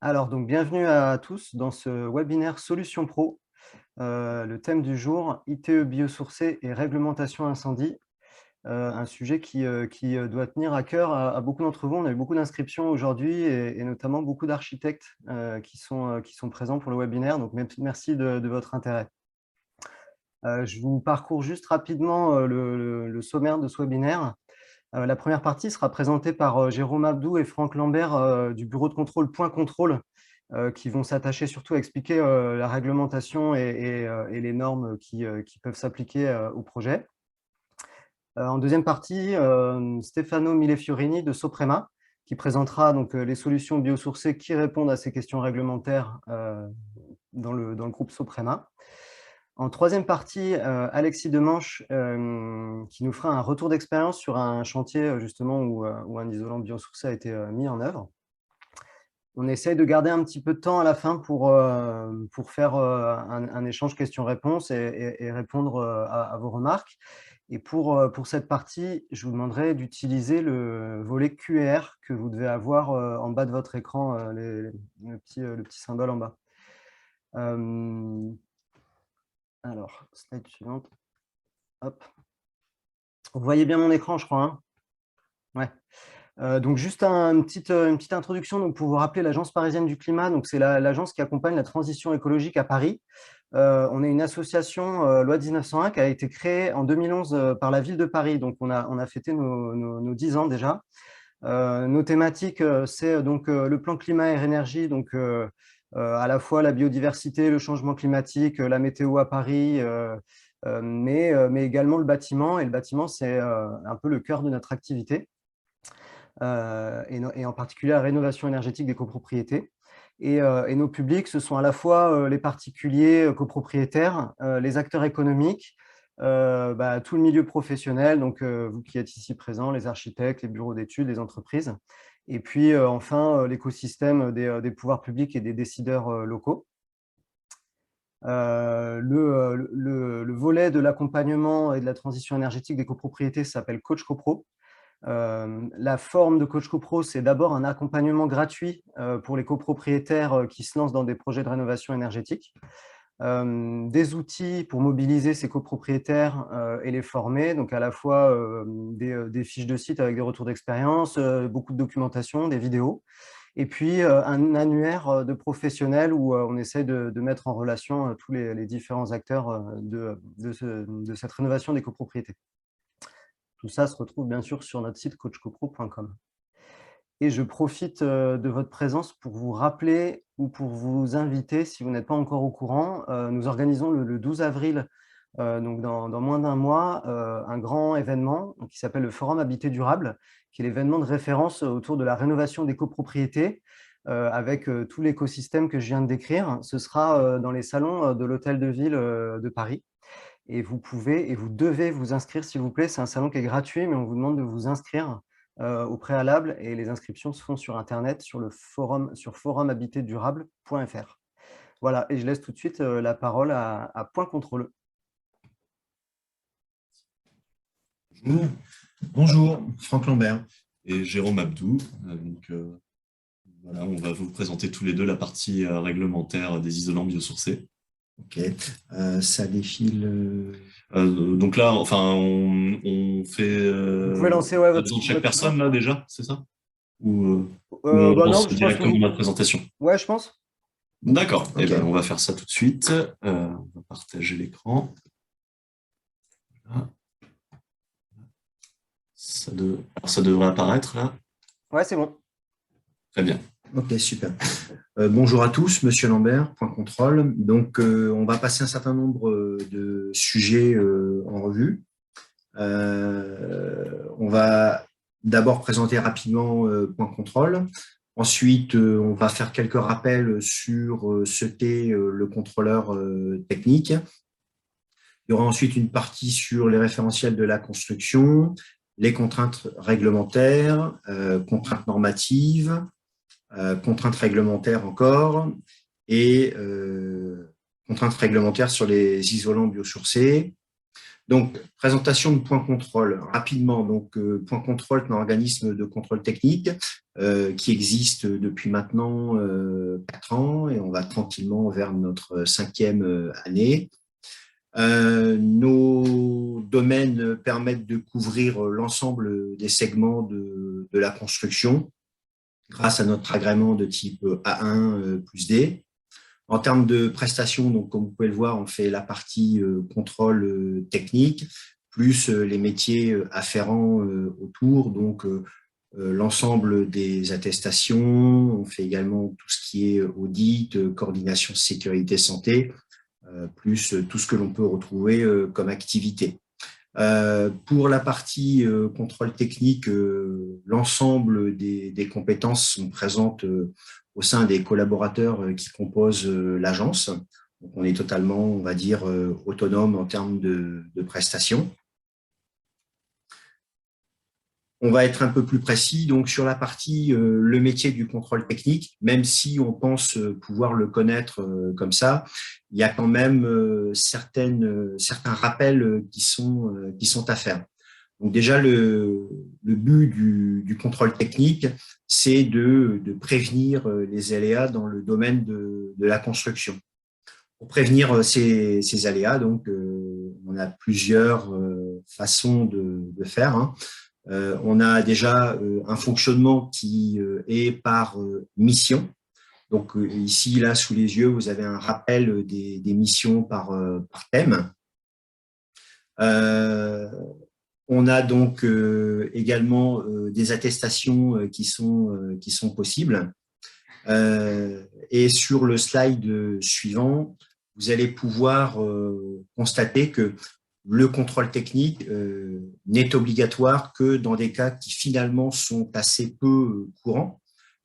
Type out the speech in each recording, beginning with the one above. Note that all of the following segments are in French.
Alors, donc, bienvenue à tous dans ce webinaire Solutions Pro. Le thème du jour, ITE biosourcé et réglementation incendie. Un sujet qui doit tenir à cœur à beaucoup d'entre vous. On a eu beaucoup d'inscriptions aujourd'hui et notamment beaucoup d'architectes qui sont présents pour le webinaire. Donc, merci de votre intérêt. Je vous parcours juste rapidement le sommaire de ce webinaire. La première partie sera présentée par Jérôme Abdou et Franck Lambert du bureau de contrôle Point Contrôle, qui vont s'attacher surtout à expliquer la réglementation et les normes qui peuvent s'appliquer au projet. En deuxième partie, Stefano Mille-Fiorini de Soprema, qui présentera donc les solutions biosourcées qui répondent à ces questions réglementaires dans le groupe Soprema. En troisième partie, Alexis Demanche qui nous fera un retour d'expérience sur un chantier justement où un isolant biosourcé a été mis en œuvre. On essaye de garder un petit peu de temps à la fin pour faire un échange questions-réponses et répondre à vos remarques. Et pour cette partie, je vous demanderai d'utiliser le volet QR que vous devez avoir en bas de votre écran, le petit symbole en bas. Alors, slide suivante. Hop. Vous voyez bien mon écran, je crois, hein? Ouais. Donc juste une petite introduction donc pour vous rappeler l'Agence parisienne du climat. Donc c'est l'agence qui accompagne la transition écologique à Paris. On est une association loi 1901 qui a été créée en 2011 par la ville de Paris. Donc on a fêté nos 10 ans déjà. Nos thématiques, c'est donc le plan climat et énergie, donc à la fois la biodiversité, le changement climatique, la météo à Paris, mais également le bâtiment. Et le bâtiment, c'est un peu le cœur de notre activité. Et en particulier la rénovation énergétique des copropriétés. Et nos publics, ce sont à la fois les particuliers copropriétaires, les acteurs économiques, tout le milieu professionnel, donc vous qui êtes ici présents, les architectes, les bureaux d'études, les entreprises, et puis enfin l'écosystème des pouvoirs publics et des décideurs locaux. Le volet de l'accompagnement et de la transition énergétique des copropriétés s'appelle Coach Copro. La forme de Coach CoPro, c'est d'abord un accompagnement gratuit pour les copropriétaires qui se lancent dans des projets de rénovation énergétique, des outils pour mobiliser ces copropriétaires et les former, donc à la fois des fiches de site avec des retours d'expérience, beaucoup de documentation, des vidéos, et puis un annuaire de professionnels où on essaie de mettre en relation tous les différents acteurs de cette rénovation des copropriétés. Tout ça se retrouve bien sûr sur notre site coachcopro.com. Et je profite de votre présence pour vous rappeler ou pour vous inviter, si vous n'êtes pas encore au courant, nous organisons le 12 avril, donc dans moins d'un mois, un grand événement qui s'appelle le Forum Habité Durable, qui est l'événement de référence autour de la rénovation des copropriétés, avec tout l'écosystème que je viens de décrire. Ce sera dans les salons de l'Hôtel de Ville de Paris. Et vous pouvez et vous devez vous inscrire, s'il vous plaît. C'est un salon qui est gratuit, mais on vous demande de vous inscrire au préalable, et les inscriptions se font sur internet, sur le forum, sur forumhabitedurable.fr. Voilà, et je laisse tout de suite la parole à Point Contrôle. Bonjour, Franck Lambert et Jérôme Abdou. Voilà, on va vous présenter tous les deux la partie réglementaire des isolants biosourcés. Ok, ça défile. Donc là, enfin, on fait. Vous pouvez lancer ouais, votre chaque personne là déjà, c'est ça? Ou on non, lance je directement pense que... la présentation? Ouais, je pense. D'accord. Okay. On va faire ça tout de suite. On va partager l'écran. Voilà. Ça devrait apparaître là. Ouais, c'est bon. Très bien. Ok, super. Bonjour à tous, Monsieur Lambert, Point Contrôle. Donc, on va passer un certain nombre de sujets en revue. On va d'abord présenter rapidement Point Contrôle. Ensuite, on va faire quelques rappels sur ce qu'est le contrôleur technique. Il y aura ensuite une partie sur les référentiels de la construction, les contraintes réglementaires, contraintes normatives, contraintes réglementaires encore, et contraintes réglementaires sur les isolants biosourcés. Donc, présentation de Point Contrôle, rapidement. Donc, Point Contrôle est un organisme de contrôle technique qui existe depuis maintenant 4 ans et on va tranquillement vers notre 5e année. Nos domaines permettent de couvrir l'ensemble des segments de la construction grâce à notre agrément de type A1 plus D. En termes de prestations, donc comme vous pouvez le voir, on fait la partie contrôle technique, plus les métiers afférents autour, donc l'ensemble des attestations. On fait également tout ce qui est audit, coordination sécurité santé, plus tout ce que l'on peut retrouver comme activité. Pour la partie contrôle technique, l'ensemble des compétences sont présentes au sein des collaborateurs qui composent l'agence. Donc, on est totalement, on va dire, autonome en termes de prestations. On va être un peu plus précis donc sur la partie le métier du contrôle technique, même si on pense pouvoir le connaître comme ça, il y a quand même certains rappels qui sont à faire. Donc déjà le but du contrôle technique, c'est de prévenir les aléas dans le domaine de la construction. Pour prévenir ces aléas, donc on a plusieurs façons de faire. Hein. On a déjà un fonctionnement qui est par mission. Donc ici, là, sous les yeux, vous avez un rappel des missions par thème. On a donc également des attestations qui sont possibles. Et sur le slide suivant, vous allez pouvoir constater que le contrôle technique n'est obligatoire que dans des cas qui finalement sont assez peu courants,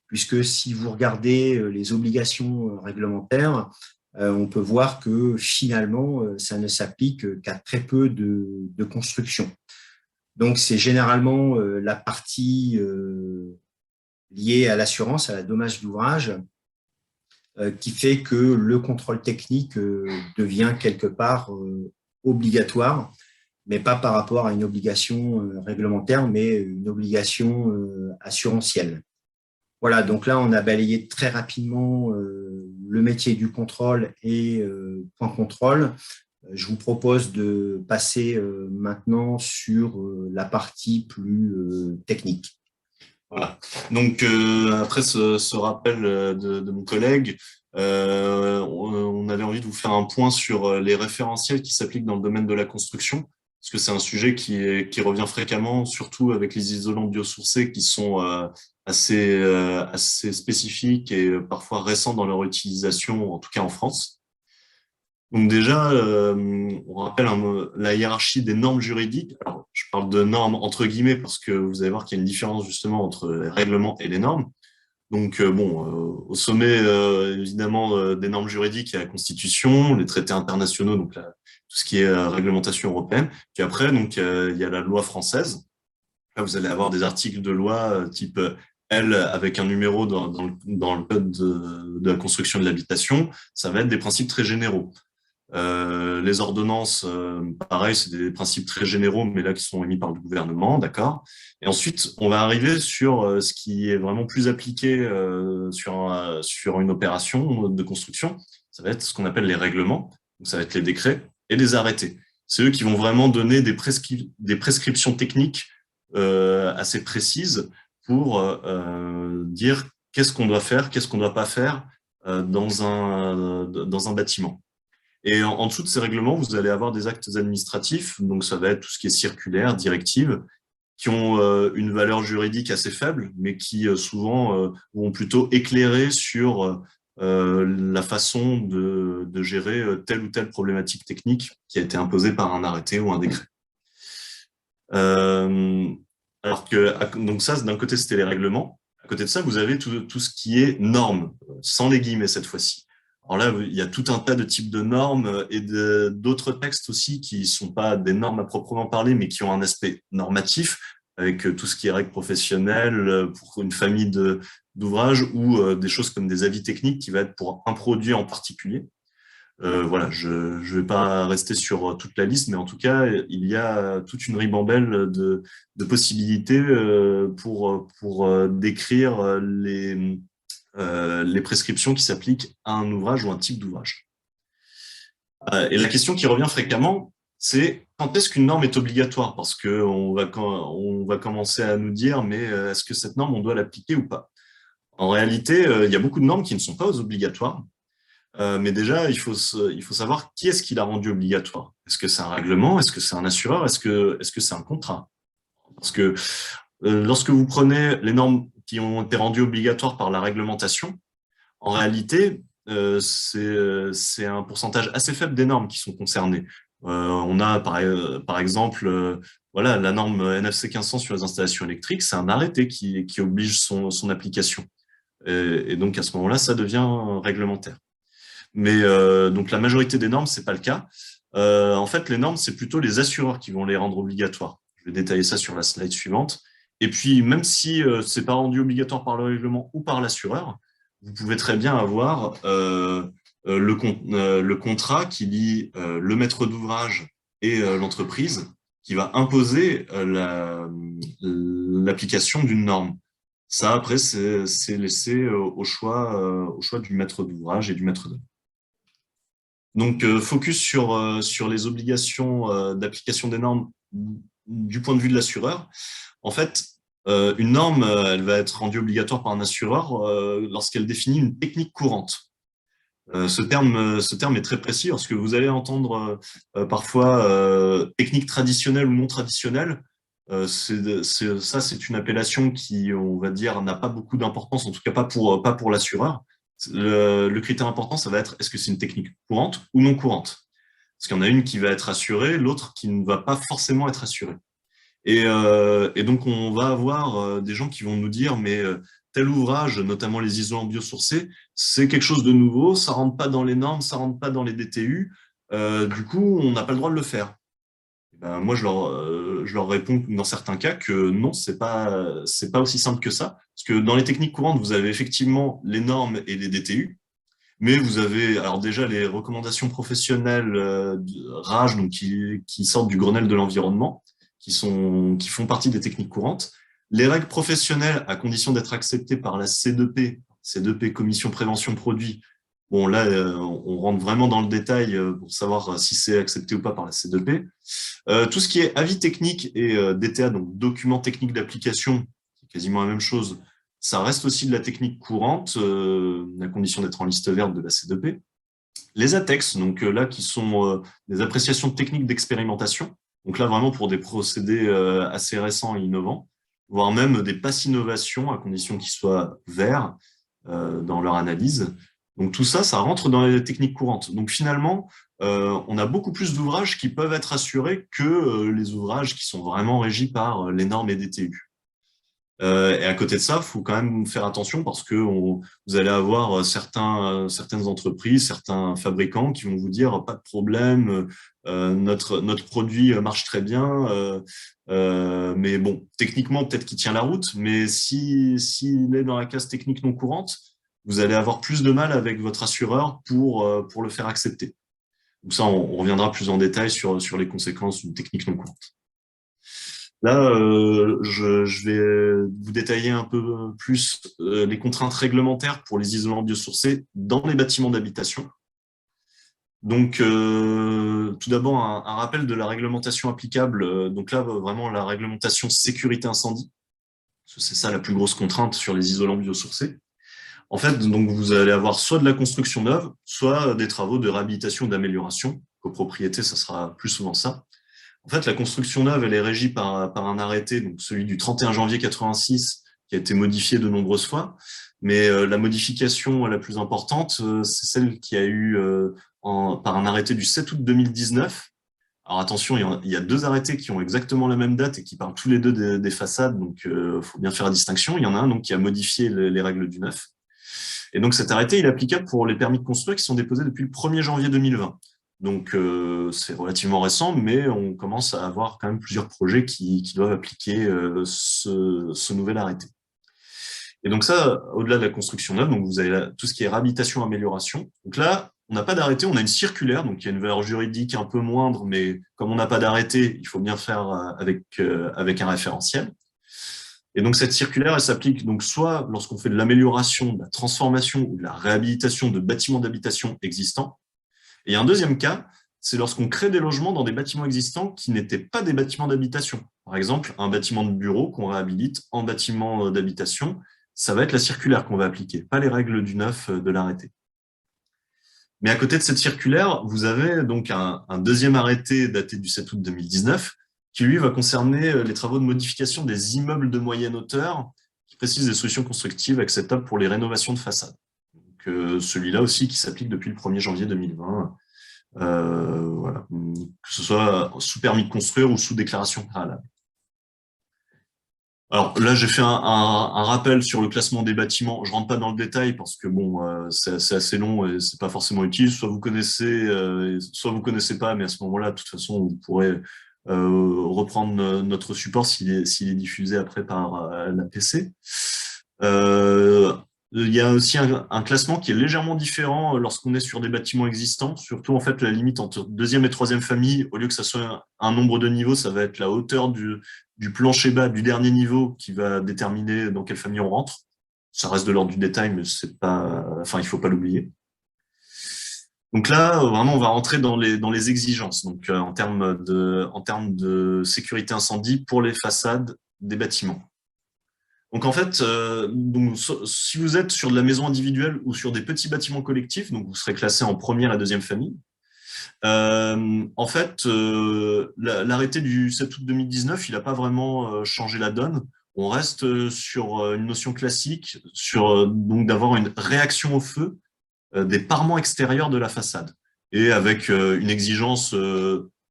puisque si vous regardez les obligations réglementaires, on peut voir que finalement, ça ne s'applique qu'à très peu de constructions. Donc, c'est généralement la partie liée à l'assurance, à la dommage d'ouvrage, qui fait que le contrôle technique devient quelque part obligatoire, mais pas par rapport à une obligation réglementaire, mais une obligation assurantielle. Voilà, donc là, on a balayé très rapidement le métier du contrôle et Point Contrôle. Je vous propose de passer maintenant sur la partie plus technique. Voilà. Donc, après ce rappel de mon collègue, on avait envie de vous faire un point sur les référentiels qui s'appliquent dans le domaine de la construction, parce que c'est un sujet qui revient fréquemment, surtout avec les isolants biosourcés qui sont assez spécifiques et parfois récents dans leur utilisation, en tout cas en France. Donc déjà, on rappelle la hiérarchie des normes juridiques. Alors, je parle de normes entre guillemets parce que vous allez voir qu'il y a une différence justement entre les règlements et les normes. Donc au sommet évidemment des normes juridiques, il y a la Constitution, les traités internationaux, donc tout ce qui est réglementation européenne. Puis après, donc il y a la loi française. Là, vous allez avoir des articles de loi type L avec un numéro dans le code de la construction de l'habitation. Ça va être des principes très généraux. Les ordonnances, pareil, c'est des principes très généraux, mais là qui sont émis par le gouvernement, d'accord. Et ensuite, on va arriver sur ce qui est vraiment plus appliqué sur une opération de construction. Ça va être ce qu'on appelle les règlements. Donc, ça va être les décrets et les arrêtés. C'est eux qui vont vraiment donner des prescriptions techniques assez précises pour dire qu'est-ce qu'on doit faire, qu'est-ce qu'on ne doit pas faire dans un bâtiment. Et en dessous de ces règlements, vous allez avoir des actes administratifs, donc ça va être tout ce qui est circulaire, directive, qui ont une valeur juridique assez faible, mais qui souvent vont plutôt éclairer sur la façon de gérer telle ou telle problématique technique qui a été imposée par un arrêté ou un décret. Alors que, donc ça, d'un côté, c'était les règlements. À côté de ça, vous avez tout ce qui est normes, sans les guillemets cette fois-ci. Alors là, il y a tout un tas de types de normes et d'autres textes aussi qui sont pas des normes à proprement parler, mais qui ont un aspect normatif, avec tout ce qui est règles professionnelles pour une famille d'ouvrages ou des choses comme des avis techniques qui va être pour un produit en particulier. Voilà, je ne vais pas rester sur toute la liste, mais en tout cas, il y a toute une ribambelle de possibilités pour décrire les prescriptions qui s'appliquent à un ouvrage ou un type d'ouvrage. Et la question qui revient fréquemment, c'est quand est-ce qu'une norme est obligatoire? Parce qu'on va commencer à nous dire, mais est-ce que cette norme, on doit l'appliquer ou pas? En réalité, il y a beaucoup de normes qui ne sont pas obligatoires. Mais déjà, il faut savoir qui est-ce qui l'a rendu obligatoire. Est-ce que c'est un règlement? Est-ce que c'est un assureur? Est-ce que c'est un contrat? Parce que lorsque vous prenez les normes qui ont été rendues obligatoires par la réglementation, en réalité, c'est un pourcentage assez faible des normes qui sont concernées. On a par exemple voilà, la norme NFC 1500 sur les installations électriques, c'est un arrêté qui oblige son application. Et donc à ce moment-là, ça devient réglementaire. Mais donc la majorité des normes, c'est pas le cas. En fait, les normes, c'est plutôt les assureurs qui vont les rendre obligatoires. Je vais détailler ça sur la slide suivante. Et puis, même si c'est pas rendu obligatoire par le règlement ou par l'assureur, vous pouvez très bien avoir le contrat qui lie le maître d'ouvrage et l'entreprise qui va imposer l'application d'une norme. Ça, après, c'est laissé au choix du maître d'ouvrage et du maître d'œuvre. Donc, focus sur les obligations d'application des normes du point de vue de l'assureur. En fait, une norme, elle va être rendue obligatoire par un assureur lorsqu'elle définit une technique courante. Ce terme est très précis parce que vous allez entendre parfois technique traditionnelle ou non traditionnelle. Ça, c'est une appellation qui, on va dire, n'a pas beaucoup d'importance, en tout cas pas pour l'assureur. Le critère important, ça va être est-ce que c'est une technique courante ou non courante? Parce qu'il y en a une qui va être assurée, l'autre qui ne va pas forcément être assurée. Et donc, on va avoir des gens qui vont nous dire, mais tel ouvrage, notamment les isolants biosourcés, c'est quelque chose de nouveau, ça rentre pas dans les normes, ça rentre pas dans les DTU, du coup, on n'a pas le droit de le faire. Ben, moi, je leur réponds dans certains cas que non, c'est pas aussi simple que ça. Parce que dans les techniques courantes, vous avez effectivement les normes et les DTU, mais vous avez alors déjà les recommandations professionnelles RAGE, donc qui sortent du Grenelle de l'environnement, qui font partie des techniques courantes. Les règles professionnelles, à condition d'être acceptées par la C2P, Commission Prévention Produits. Bon, là, on rentre vraiment dans le détail pour savoir si c'est accepté ou pas par la C2P. Tout ce qui est avis technique et DTA, donc document technique d'application, c'est quasiment la même chose, ça reste aussi de la technique courante, à condition d'être en liste verte de la C2P. Les ATEX, donc là, qui sont des appréciations techniques d'expérimentation, donc là, vraiment pour des procédés assez récents et innovants, voire même des passes innovations, à condition qu'ils soient verts dans leur analyse. Donc tout ça, ça rentre dans les techniques courantes. Donc finalement, on a beaucoup plus d'ouvrages qui peuvent être assurés que les ouvrages qui sont vraiment régis par les normes et DTU. Et à côté de ça, il faut quand même faire attention parce que vous allez avoir certaines entreprises, certains fabricants qui vont vous dire pas de problème, notre produit marche très bien, mais bon, techniquement peut-être qu'il tient la route, mais s'il est dans la case technique non courante, vous allez avoir plus de mal avec votre assureur pour le faire accepter. Donc ça, on reviendra plus en détail sur les conséquences d'une technique non courante. Là, je vais vous détailler un peu plus les contraintes réglementaires pour les isolants biosourcés dans les bâtiments d'habitation. Donc, tout d'abord, un rappel de la réglementation applicable. Donc là, vraiment, la réglementation sécurité incendie. C'est ça la plus grosse contrainte sur les isolants biosourcés. En fait, donc, vous allez avoir soit de la construction neuve, soit des travaux de réhabilitation ou d'amélioration. Copropriété, ça sera plus souvent ça. En fait, la construction neuve, elle est régie par un arrêté, donc celui du 31 janvier 86, qui a été modifié de nombreuses fois. Mais la modification la plus importante, c'est celle qui a eu par un arrêté du 7 août 2019. Alors attention, il y a deux arrêtés qui ont exactement la même date et qui parlent tous les deux des façades, donc il faut bien faire la distinction. Il y en a un donc, qui a modifié les règles du neuf. Et donc cet arrêté, il est applicable pour les permis de construire qui sont déposés depuis le 1er janvier 2020. Donc, c'est relativement récent, mais on commence à avoir quand même plusieurs projets qui doivent appliquer ce nouvel arrêté. Et donc ça, au-delà de la construction neuve, donc vous avez tout ce qui est réhabilitation, amélioration. Donc là, on n'a pas d'arrêté, on a une circulaire, donc il y a une valeur juridique un peu moindre, mais comme on n'a pas d'arrêté, il faut bien faire avec un référentiel. Et donc, cette circulaire, elle s'applique donc soit lorsqu'on fait de l'amélioration, de la transformation ou de la réhabilitation de bâtiments d'habitation existants. Et il y a un deuxième cas, c'est lorsqu'on crée des logements dans des bâtiments existants qui n'étaient pas des bâtiments d'habitation. Par exemple, un bâtiment de bureau qu'on réhabilite en bâtiment d'habitation, ça va être la circulaire qu'on va appliquer, pas les règles du 9 de l'arrêté. Mais à côté de cette circulaire, vous avez donc un deuxième arrêté daté du 7 août 2019 qui, lui, va concerner les travaux de modification des immeubles de moyenne hauteur qui précise des solutions constructives acceptables pour les rénovations de façade. Donc, celui-là aussi qui s'applique depuis le 1er janvier 2020, voilà, que ce soit sous permis de construire ou sous déclaration préalable. Alors là, j'ai fait un rappel sur le classement des bâtiments. Je rentre pas dans le détail parce que bon, c'est assez long et c'est pas forcément utile. Soit vous connaissez pas, mais à ce moment-là, de toute façon, vous pourrez reprendre notre support s'il est diffusé après par l'APC. Il y a aussi un classement qui est légèrement différent lorsqu'on est sur des bâtiments existants. Surtout, en fait, la limite entre deuxième et troisième famille, au lieu que ça soit un nombre de niveaux, ça va être la hauteur du plancher bas du dernier niveau qui va déterminer dans quelle famille on rentre. Ça reste de l'ordre du détail, mais c'est pas, enfin, il faut pas l'oublier. Donc là, vraiment, on va rentrer dans les exigences. Donc, en termes de sécurité incendie pour les façades des bâtiments. Donc en fait, si vous êtes sur de la maison individuelle ou sur des petits bâtiments collectifs, donc vous serez classé en première et deuxième famille. En fait, l'arrêté du 7 août 2019, il n'a pas vraiment changé la donne. On reste sur une notion classique, donc d'avoir une réaction au feu des parements extérieurs de la façade, et avec une exigence,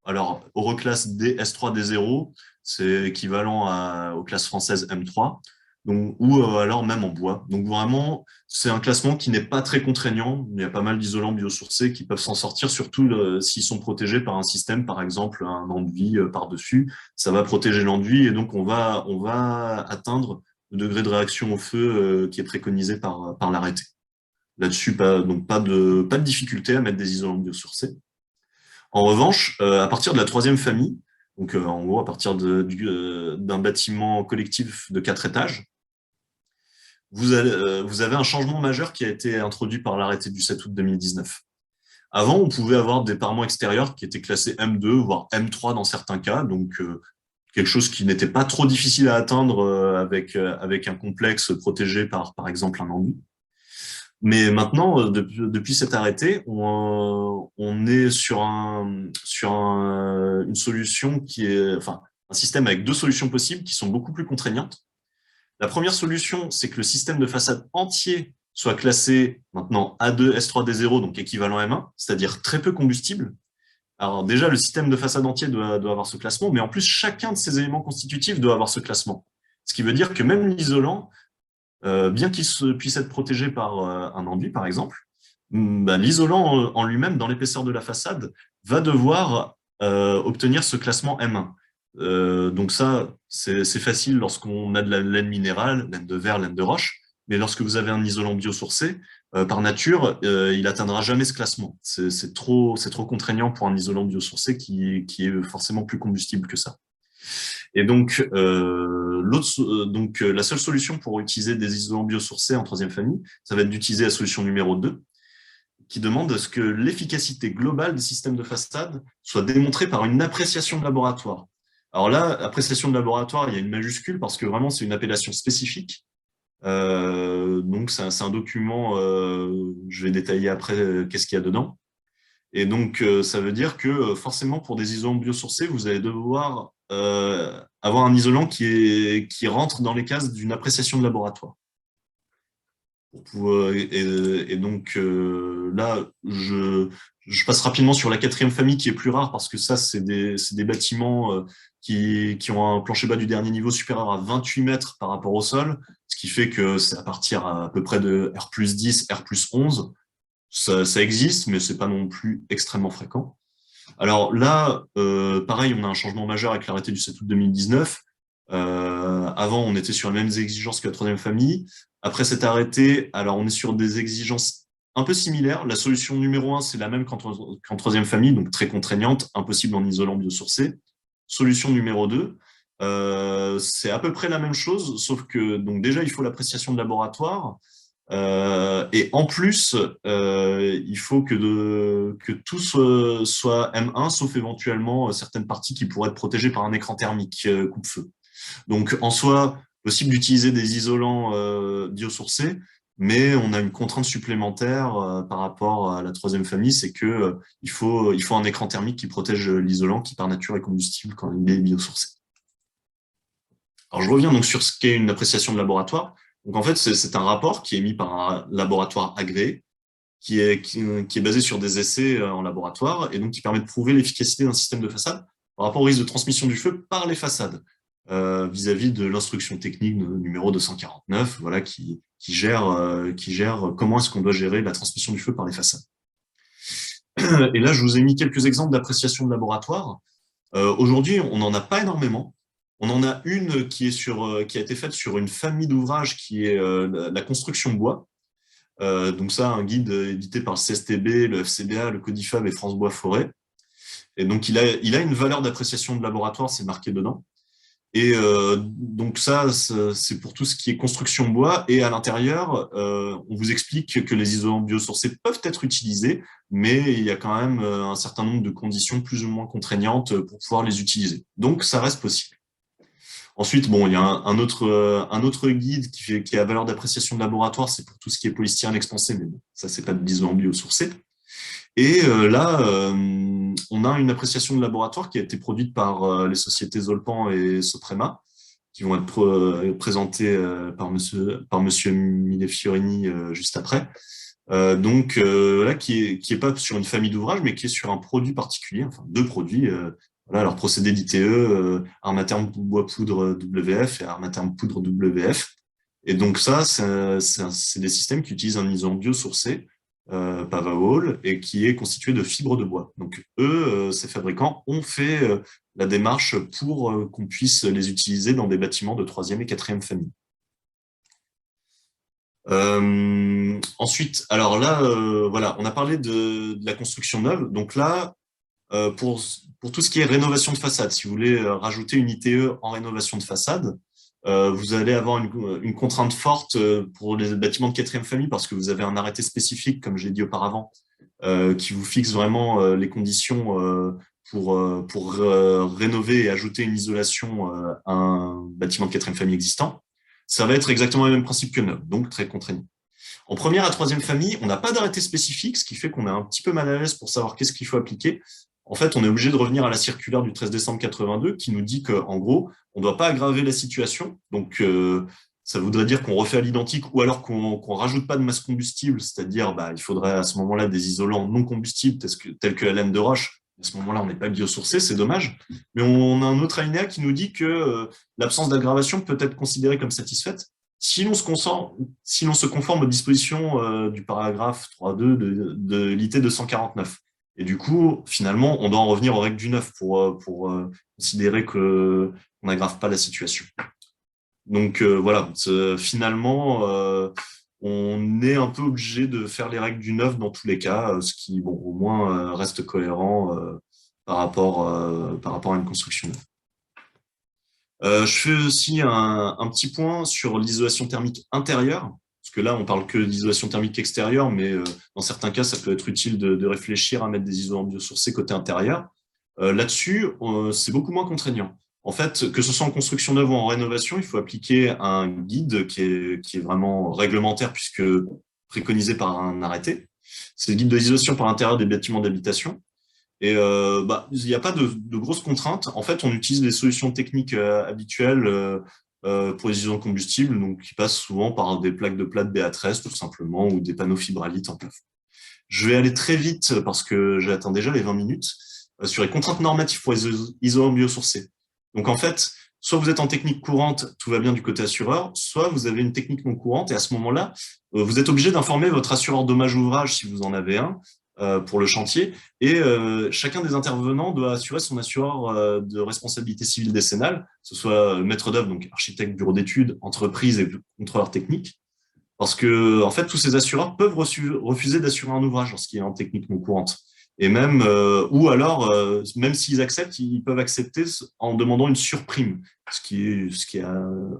alors Euroclass D, S3, D0, c'est équivalent aux classes françaises M3. Donc, ou alors même en bois. Donc vraiment, c'est un classement qui n'est pas très contraignant. Il y a pas mal d'isolants biosourcés qui peuvent s'en sortir, surtout s'ils sont protégés par un système, par exemple un enduit par-dessus. Ça va protéger l'enduit et donc on va atteindre le degré de réaction au feu qui est préconisé par l'arrêté. Là-dessus, pas de difficulté à mettre des isolants biosourcés. En revanche, à partir de la troisième famille, donc en gros à partir d'un bâtiment collectif de 4 étages, vous avez un changement majeur qui a été introduit par l'arrêté du 7 août 2019. Avant, on pouvait avoir des parements extérieurs qui étaient classés M2, voire M3 dans certains cas, donc quelque chose qui n'était pas trop difficile à atteindre avec un complexe protégé par exemple un enduit. Mais maintenant, depuis cet arrêté, on est sur une solution qui est, enfin, un système avec 2 solutions possibles qui sont beaucoup plus contraignantes. La première solution, c'est que le système de façade entier soit classé maintenant A2, S3, D0, donc équivalent M1, c'est-à-dire très peu combustible. Alors déjà, le système de façade entier doit avoir ce classement, mais en plus, chacun de ces éléments constitutifs doit avoir ce classement. Ce qui veut dire que même l'isolant, bien qu'il puisse être protégé par un enduit, par exemple, l'isolant en lui-même, dans l'épaisseur de la façade, va devoir obtenir ce classement M1. Donc ça, c'est facile lorsqu'on a de la laine minérale, laine de verre, laine de roche, mais lorsque vous avez un isolant biosourcé, par nature, il n'atteindra jamais ce classement. C'est trop contraignant pour un isolant biosourcé qui est forcément plus combustible que ça. Et donc, la seule solution pour utiliser des isolants biosourcés en troisième famille, ça va être d'utiliser la solution numéro 2, qui demande à ce que l'efficacité globale des systèmes de façade soit démontrée par une appréciation de laboratoire. Alors là, appréciation de laboratoire, il y a une majuscule parce que vraiment, c'est une appellation spécifique. Donc, c'est un document, je vais détailler après qu'est-ce qu'il y a dedans. Et donc, ça veut dire que forcément, pour des isolants biosourcés, vous allez devoir avoir un isolant qui rentre dans les cases d'une appréciation de laboratoire. Et donc, là, je passe rapidement sur la 4e famille qui est plus rare parce que ça, c'est des bâtiments qui ont un plancher bas du dernier niveau supérieur à 28 mètres par rapport au sol, ce qui fait que c'est à partir à peu près de R+10, R+11. Ça existe, mais c'est pas non plus extrêmement fréquent. Alors là, pareil, on a un changement majeur avec l'arrêté du 7 août 2019. Avant, on était sur les mêmes exigences que la troisième famille. Après cet arrêté, alors on est sur des exigences un peu similaire. La solution numéro 1, c'est la même qu'en troisième famille, donc très contraignante, impossible en isolant biosourcé. Solution numéro 2, c'est à peu près la même chose, sauf que donc déjà, il faut l'appréciation de laboratoire. Et en plus, il faut que tout soit M1, sauf éventuellement certaines parties qui pourraient être protégées par un écran thermique coupe-feu. Donc, en soi, possible d'utiliser des isolants biosourcés, mais on a une contrainte supplémentaire par rapport à la troisième famille, c'est que il faut un écran thermique qui protège l'isolant, qui par nature est combustible quand il est biosourcé. Alors, je reviens donc sur ce qu'est une appréciation de laboratoire. Donc, en fait, c'est un rapport qui est émis par un laboratoire agréé, qui est basé sur des essais en laboratoire, et donc qui permet de prouver l'efficacité d'un système de façade par rapport au risque de transmission du feu par les façades, vis-à-vis de l'instruction technique numéro 249, voilà, qui gère comment est-ce qu'on doit gérer la transmission du feu par les façades. Et là, je vous ai mis quelques exemples d'appréciation de laboratoire. Aujourd'hui, on n'en a pas énormément. On en a une qui a été faite sur une famille d'ouvrages qui est la construction bois. Donc ça, un guide édité par le CSTB, le FCBA, le Codifab et France Bois Forêt. Et donc, il a une valeur d'appréciation de laboratoire, c'est marqué dedans. Et donc ça, c'est pour tout ce qui est construction bois. Et à l'intérieur, on vous explique que les isolants biosourcés peuvent être utilisés, mais il y a quand même un certain nombre de conditions plus ou moins contraignantes pour pouvoir les utiliser. Donc, ça reste possible. Ensuite, bon, il y a un autre guide qui a valeur d'appréciation de laboratoire, c'est pour tout ce qui est polystyrène expansé, mais bon, ça, c'est pas de l'isolant biosourcé. Et là, on a une appréciation de laboratoire qui a été produite par les sociétés Zolpan et Soprema, qui vont être présentées par monsieur Mille-Fiorini juste après. Donc là, qui est pas sur une famille d'ouvrages, mais qui est sur un produit particulier, enfin deux produits. Voilà, leur procédé d'ITE, Armatherm bois poudre WF et Armatherm poudre WF. Et donc ça, c'est des systèmes qui utilisent un isolant biosourcé, Pavawall, et qui est constitué de fibres de bois. Donc eux, ces fabricants, ont fait la démarche pour qu'on puisse les utiliser dans des bâtiments de troisième et quatrième famille. Ensuite, alors là, voilà, on a parlé de la construction neuve. Donc là, pour tout ce qui est rénovation de façade, si vous voulez rajouter une ITE en rénovation de façade, vous allez avoir une contrainte forte pour les bâtiments de quatrième famille parce que vous avez un arrêté spécifique, comme je l'ai dit auparavant, qui vous fixe vraiment les conditions pour rénover et ajouter une isolation à un bâtiment de quatrième famille existant. Ça va être exactement le même principe que neuf, donc très contraignant. En première à troisième famille, on n'a pas d'arrêté spécifique, ce qui fait qu'on est un petit peu mal à l'aise pour savoir qu'est-ce qu'il faut appliquer. En fait, on est obligé de revenir à la circulaire du 13 décembre 82 qui nous dit qu'en gros, on ne doit pas aggraver la situation. Donc, ça voudrait dire qu'on refait à l'identique ou alors qu'on rajoute pas de masse combustible, c'est-à-dire il faudrait à ce moment-là des isolants non combustibles tels que la laine de roche. À ce moment-là, on n'est pas biosourcé, c'est dommage. Mais on a un autre alinéa qui nous dit que l'absence d'aggravation peut être considérée comme satisfaite si l'on se conforme aux dispositions du paragraphe 3.2 de l'IT 249. Et du coup, finalement, on doit en revenir aux règles du 9 pour considérer qu'on n'aggrave pas la situation. Donc voilà, finalement, on est un peu obligé de faire les règles du 9 dans tous les cas, ce qui, bon, au moins, reste cohérent par rapport à une construction. Je fais aussi un petit point sur l'isolation thermique intérieure. Parce que là, on parle que d'isolation thermique extérieure, mais dans certains cas, ça peut être utile de réfléchir à mettre des isolants biosourcés côté intérieur. Là-dessus, c'est beaucoup moins contraignant. En fait, que ce soit en construction neuve ou en rénovation, il faut appliquer un guide qui est vraiment réglementaire puisque préconisé par un arrêté. C'est le guide de l'isolation par l'intérieur des bâtiments d'habitation. Et il n'y a pas de grosses contraintes. En fait, on utilise les solutions techniques habituelles pour les isolants combustibles, donc qui passent souvent par des plaques de plâtre BA13 tout simplement ou des panneaux fibralites en plafond. Je vais aller très vite parce que j'atteins déjà les 20 minutes sur les contraintes normatives pour les isolants biosourcés. Donc en fait, soit vous êtes en technique courante, tout va bien du côté assureur, soit vous avez une technique non courante et à ce moment-là, vous êtes obligé d'informer votre assureur dommage ouvrage si vous en avez un pour le chantier et chacun des intervenants doit assurer son assureur de responsabilité civile décennale, que ce soit maître d'œuvre, donc architecte, bureau d'études, entreprise et contrôleur technique. Parce que, en fait, tous ces assureurs peuvent refuser d'assurer un ouvrage lorsqu'il est en technique non courante. Et même, ou alors, même s'ils acceptent, ils peuvent accepter en demandant une surprime,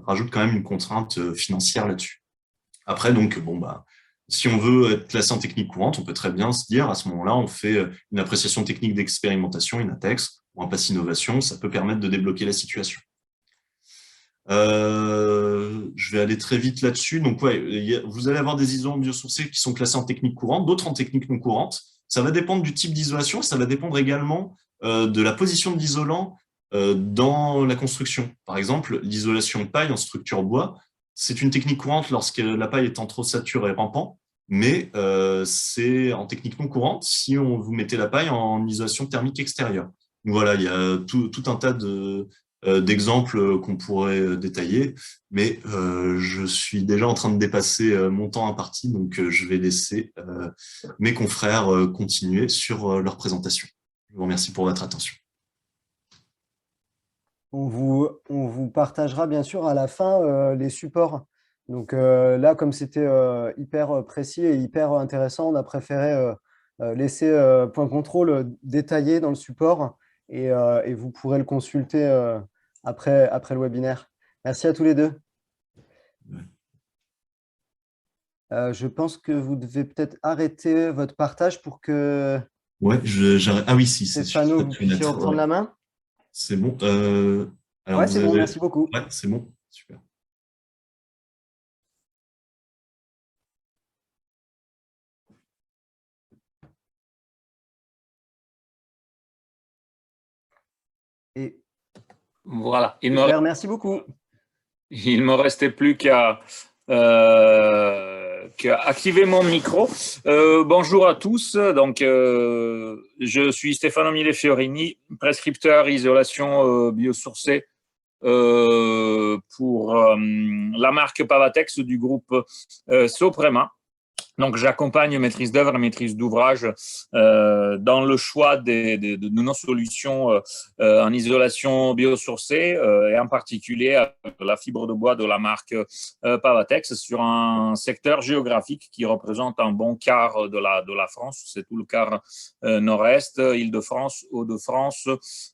rajoute quand même une contrainte financière là-dessus. Après, donc, bon, bah, si on veut être classé en technique courante, on peut très bien se dire, à ce moment-là, on fait une appréciation technique d'expérimentation, une ATEX, ou un pass innovation, ça peut permettre de débloquer la situation. Je vais aller très vite là-dessus. Donc, ouais, vous allez avoir des isolants biosourcés qui sont classés en technique courante, d'autres en technique non courante. Ça va dépendre du type d'isolation, ça va dépendre également de la position de l'isolant dans la construction. Par exemple, l'isolation paille en structure bois, c'est une technique courante lorsque la paille est en trop sature et rampant, mais c'est en technique non courante si on vous mettez la paille en isolation thermique extérieure. Donc voilà, il y a tout un tas d'exemples qu'on pourrait détailler, mais je suis déjà en train de dépasser mon temps imparti, donc je vais laisser mes confrères continuer sur leur présentation. Je vous remercie pour votre attention. On vous partagera bien sûr à la fin les supports. Donc là, comme c'était hyper précis et hyper intéressant, on a préféré laisser Point Contrôle détaillé dans le support et vous pourrez le consulter après le webinaire. Merci à tous les deux. Je pense que vous devez peut-être arrêter votre partage pour que Ouais, j'arrête. Ah oui, si, c'est sur Stéphano, cette vous puissiez fenêtre. reprendre Ouais. la main. C'est bon. Alors, Ouais, vous c'est bon, avez... merci beaucoup. Ouais, c'est bon. Super. Et Voilà, super, merci beaucoup. il me restait plus qu'à activer mon micro. Bonjour à tous. Donc, je suis Stefano Mille-Fiorini, prescripteur isolation biosourcée pour la marque Pavatex du groupe Soprema. Donc, j'accompagne maîtrise d'œuvre et maîtrise d'ouvrage dans le choix de nos solutions en isolation biosourcée et en particulier la fibre de bois de la marque Pavatex sur un secteur géographique qui représente un bon quart de la France. C'est tout le quart nord-est, Île-de-France, Hauts-de-France,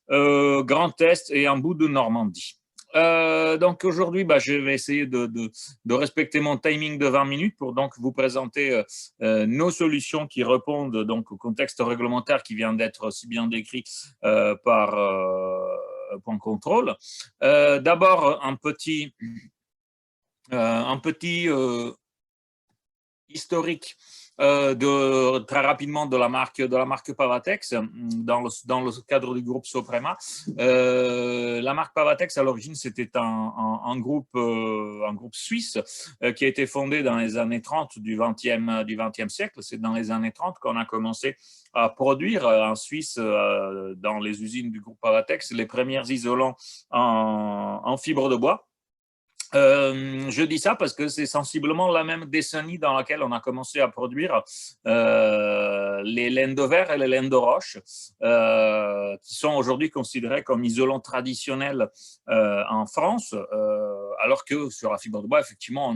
Grand Est et un bout de Normandie. Donc aujourd'hui, je vais essayer de respecter mon timing de 20 minutes pour donc vous présenter nos solutions qui répondent donc au contexte réglementaire qui vient d'être si bien décrit par Point Contrôle. D'abord, un petit historique très rapidement de la marque Pavatex dans le cadre du groupe Soprema. La marque Pavatex à l'origine c'était un groupe suisse qui a été fondé dans les années 30 du 20e siècle. C'est dans les années 30 qu'on a commencé à produire en Suisse dans les usines du groupe Pavatex les premiers isolants en fibre de bois. Je dis ça parce que c'est sensiblement la même décennie dans laquelle on a commencé à produire les laines de verre et les laines de roche, qui sont aujourd'hui considérées comme isolants traditionnels en France, alors que sur la fibre de bois, effectivement,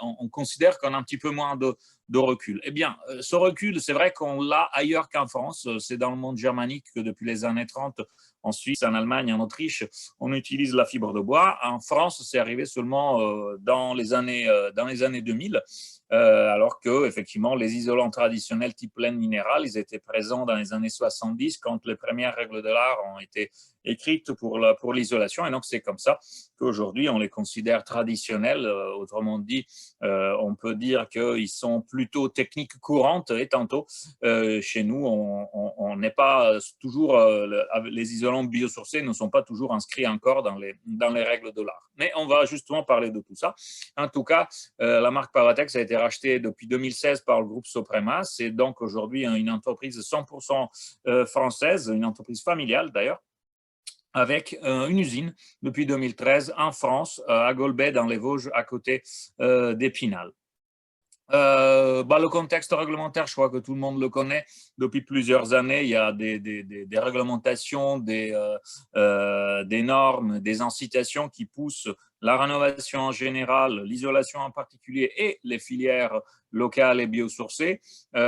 on considère qu'on a un petit peu moins de recul. Eh bien, ce recul, c'est vrai qu'on l'a ailleurs qu'en France. C'est dans le monde germanique que depuis les années 30, en Suisse, en Allemagne, en Autriche, on utilise la fibre de bois. En France, c'est arrivé seulement dans les années 2000, alors que effectivement, les isolants traditionnels type laine minérale, ils étaient présents dans les années 70 quand les premières règles de l'art ont été écrites pour l'isolation. Et donc, c'est comme ça qu'aujourd'hui, on les considère traditionnels. Autrement dit, on peut dire qu'ils sont plutôt techniques courantes et tantôt, chez nous, on n'est pas toujours, les isolants biosourcés ne sont pas toujours inscrits encore dans les règles de l'art. Mais on va justement parler de tout ça. En tout cas, la marque Pavatex a été rachetée depuis 2016 par le groupe Soprema. C'est donc aujourd'hui une entreprise 100% française, une entreprise familiale d'ailleurs, avec une usine depuis 2013 en France, à Golbet, dans les Vosges, à côté d'Épinal. Le contexte réglementaire, je crois que tout le monde le connaît. Depuis plusieurs années, il y a des réglementations, des normes, des incitations qui poussent la rénovation en général, l'isolation en particulier et les filières locales et biosourcées. Il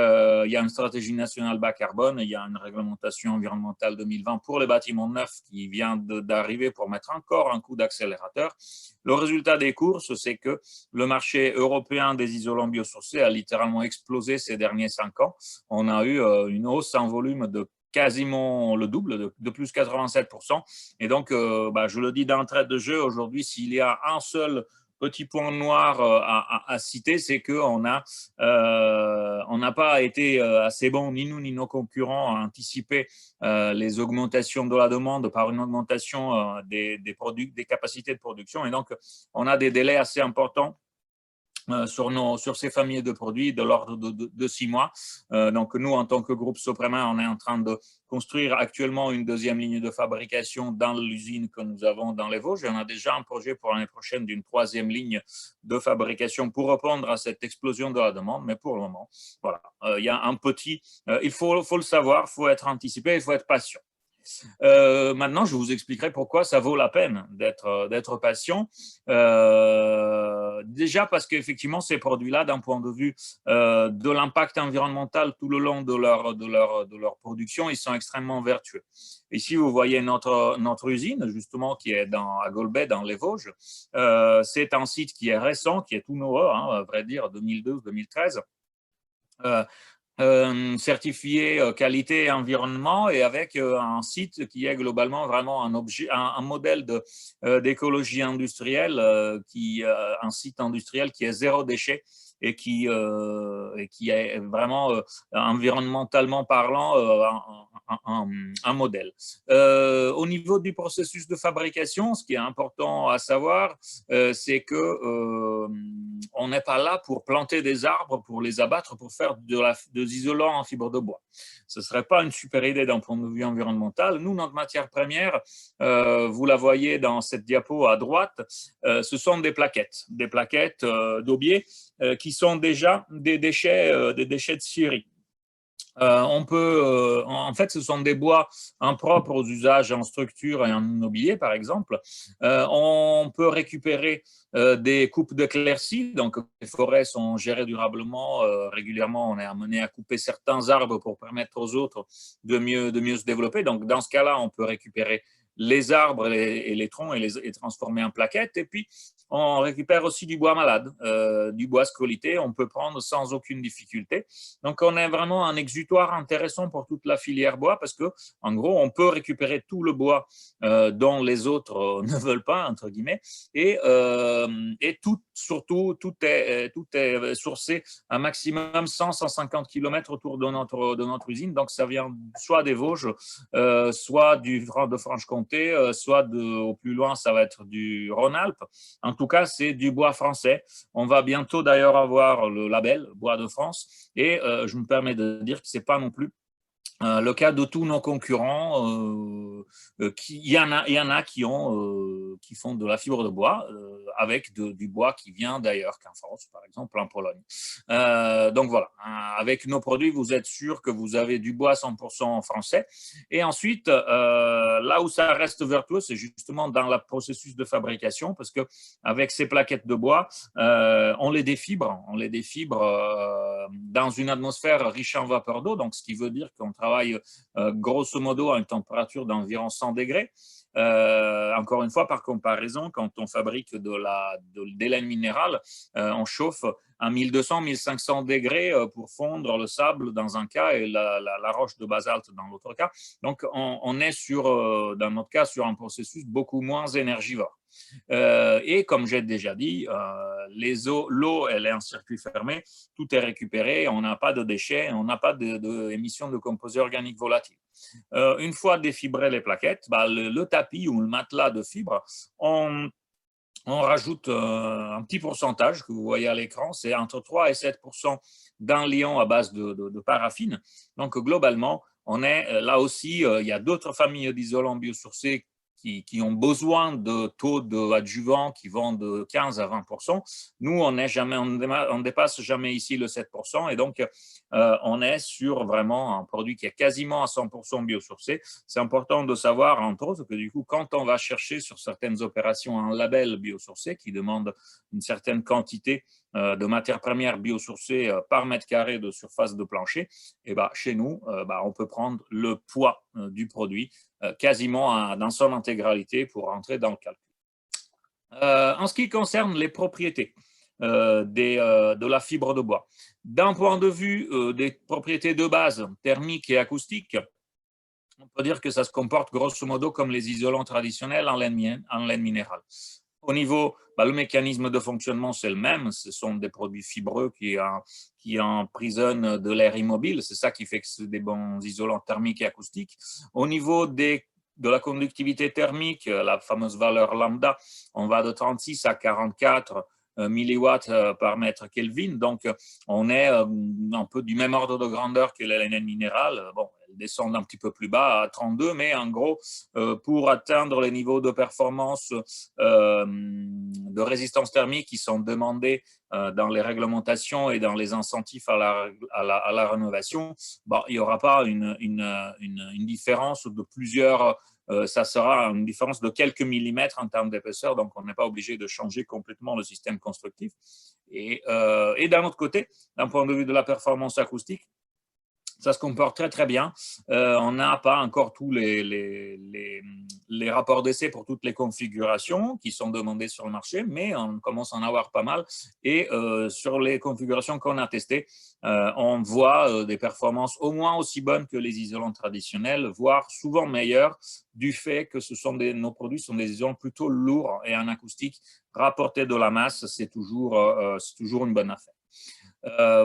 y a une stratégie nationale bas carbone, il y a une réglementation environnementale 2020 pour les bâtiments neufs qui vient d'arriver pour mettre encore un coup d'accélérateur. Le résultat des courses, c'est que le marché européen des isolants biosourcés a littéralement explosé ces derniers 5 ans. On a eu une hausse en volume de quasiment le double, de plus 87%. Et donc, je le dis d'entrée de jeu, aujourd'hui, s'il y a un seul petit point noir à citer, c'est qu'on n'a pas été assez bon, ni nous ni nos concurrents, à anticiper les augmentations de la demande par une augmentation des capacités de production. Et donc, on a des délais assez importants sur ces familles de produits de l'ordre de 6 mois. Donc, nous, en tant que groupe Soprema, on est en train de construire actuellement une deuxième ligne de fabrication dans l'usine que nous avons dans les Vosges. Et on a déjà un projet pour l'année prochaine d'une 3e ligne de fabrication pour répondre à cette explosion de la demande. Mais pour le moment, voilà, il y a un petit… il faut le savoir, il faut être anticipé, il faut être patient. Maintenant, je vous expliquerai pourquoi ça vaut la peine d'être patient. Déjà parce qu'effectivement, ces produits-là, d'un point de vue de l'impact environnemental tout le long de leur production, ils sont extrêmement vertueux. Ici, vous voyez notre usine, justement, qui est à Golbet, dans les Vosges. C'est un site qui est récent, qui est tout nouveau, à vrai dire, 2012-2013. Certifié qualité et environnement, et avec un site qui est globalement vraiment un modèle d'écologie industrielle, un site industriel qui est zéro déchet et qui est vraiment environnementalement parlant un modèle. Au niveau du processus de fabrication, ce qui est important à savoir, c'est que on n'est pas là pour planter des arbres, pour les abattre, pour faire des isolants en fibre de bois. Ce ne serait pas une super idée d'un point de vue environnemental. Nous, notre matière première, vous la voyez dans cette diapo à droite, ce sont des plaquettes d'aubier qui sont déjà des déchets de scierie. En fait, ce sont des bois impropres aux usages en structure et en immobilier, par exemple. On peut récupérer des coupes d'éclaircies. Donc, les forêts sont gérées durablement. Régulièrement, on est amené à couper certains arbres pour permettre aux autres de mieux se développer. Donc, dans ce cas-là, on peut récupérer les arbres et les troncs et les transformer en plaquettes. Et puis, on récupère aussi du bois malade, du bois scolité. On peut prendre sans aucune difficulté. Donc, on est vraiment un exutoire intéressant pour toute la filière bois parce que, en gros, on peut récupérer tout le bois dont les autres ne veulent pas, entre guillemets, et surtout, tout est sourcé un maximum 100-150 km autour de notre usine. Donc, ça vient soit des Vosges, soit de Franche-Comté, soit au plus loin, ça va être du Rhône-Alpes. En tout cas, c'est du bois français. On va bientôt d'ailleurs avoir le label Bois de France. Et je me permets de dire que ce n'est pas non plus le cas de tous nos concurrents. Il y en a qui font de la fibre de bois avec du bois qui vient d'ailleurs qu'en France, par exemple en Pologne. Donc voilà, avec nos produits, vous êtes sûr que vous avez du bois 100% français. Et ensuite, là où ça reste vertueux, c'est justement dans le processus de fabrication, parce qu'avec ces plaquettes de bois, on les défibre dans une atmosphère riche en vapeur d'eau, donc ce qui veut dire qu'on travaille grosso modo à une température d'environ 100 degrés. Encore une fois, par comparaison, quand on fabrique des laines minérales, on chauffe à 1200-1500 degrés pour fondre le sable dans un cas et la roche de basalte dans l'autre cas. Donc, on est dans notre cas sur un processus beaucoup moins énergivore. Et comme j'ai déjà dit, l'eau, elle est en circuit fermé, tout est récupéré, on n'a pas de déchets, on n'a pas d'émissions de composés organiques volatiles. Une fois défibré les plaquettes, le tapis ou le matelas de fibres, on rajoute un petit pourcentage que vous voyez à l'écran, c'est entre 3 et 7% d'un liant à base de paraffine. Donc, globalement, on est là aussi, il y a d'autres familles d'isolants biosourcés qui ont besoin de taux d'adjuvant qui vont de 15 à 20%. Nous, on ne dépasse jamais ici le 7%. Et donc, on est sur vraiment un produit qui est quasiment à 100% biosourcé. C'est important de savoir, entre autres, que du coup, quand on va chercher sur certaines opérations un label biosourcé qui demande une certaine quantité de matières premières biosourcées par mètre carré de surface de plancher, et ben, chez nous, on peut prendre le poids du produit quasiment dans son intégralité pour rentrer dans le calcul. En ce qui concerne les propriétés de la fibre de bois, d'un point de vue des propriétés de base thermiques et acoustiques, on peut dire que ça se comporte grosso modo comme les isolants traditionnels en laine minérale. Au niveau, le mécanisme de fonctionnement, c'est le même. Ce sont des produits fibreux qui emprisonnent de l'air immobile. C'est ça qui fait que c'est des bons isolants thermiques et acoustiques. Au niveau de la conductivité thermique, la fameuse valeur lambda, on va de 36 à 44 milliwatts par mètre Kelvin. Donc, on est un peu du même ordre de grandeur que la laine minérale. Bon, elle descend un petit peu plus bas à 32, mais en gros, pour atteindre les niveaux de performance de résistance thermique qui sont demandés dans les réglementations et dans les incentives à la rénovation, il n'y aura pas une différence de plusieurs. Ça sera une différence de quelques millimètres en termes d'épaisseur, donc on n'est pas obligé de changer complètement le système constructif. Et d'un autre côté, d'un point de vue de la performance acoustique, ça se comporte très, très bien. On n'a pas encore tous les rapports d'essai pour toutes les configurations qui sont demandées sur le marché, mais on commence à en avoir pas mal. Et sur les configurations qu'on a testées, on voit des performances au moins aussi bonnes que les isolants traditionnels, voire souvent meilleures, du fait que nos produits sont des isolants plutôt lourds et en acoustique, rapporter de la masse, c'est toujours une bonne affaire.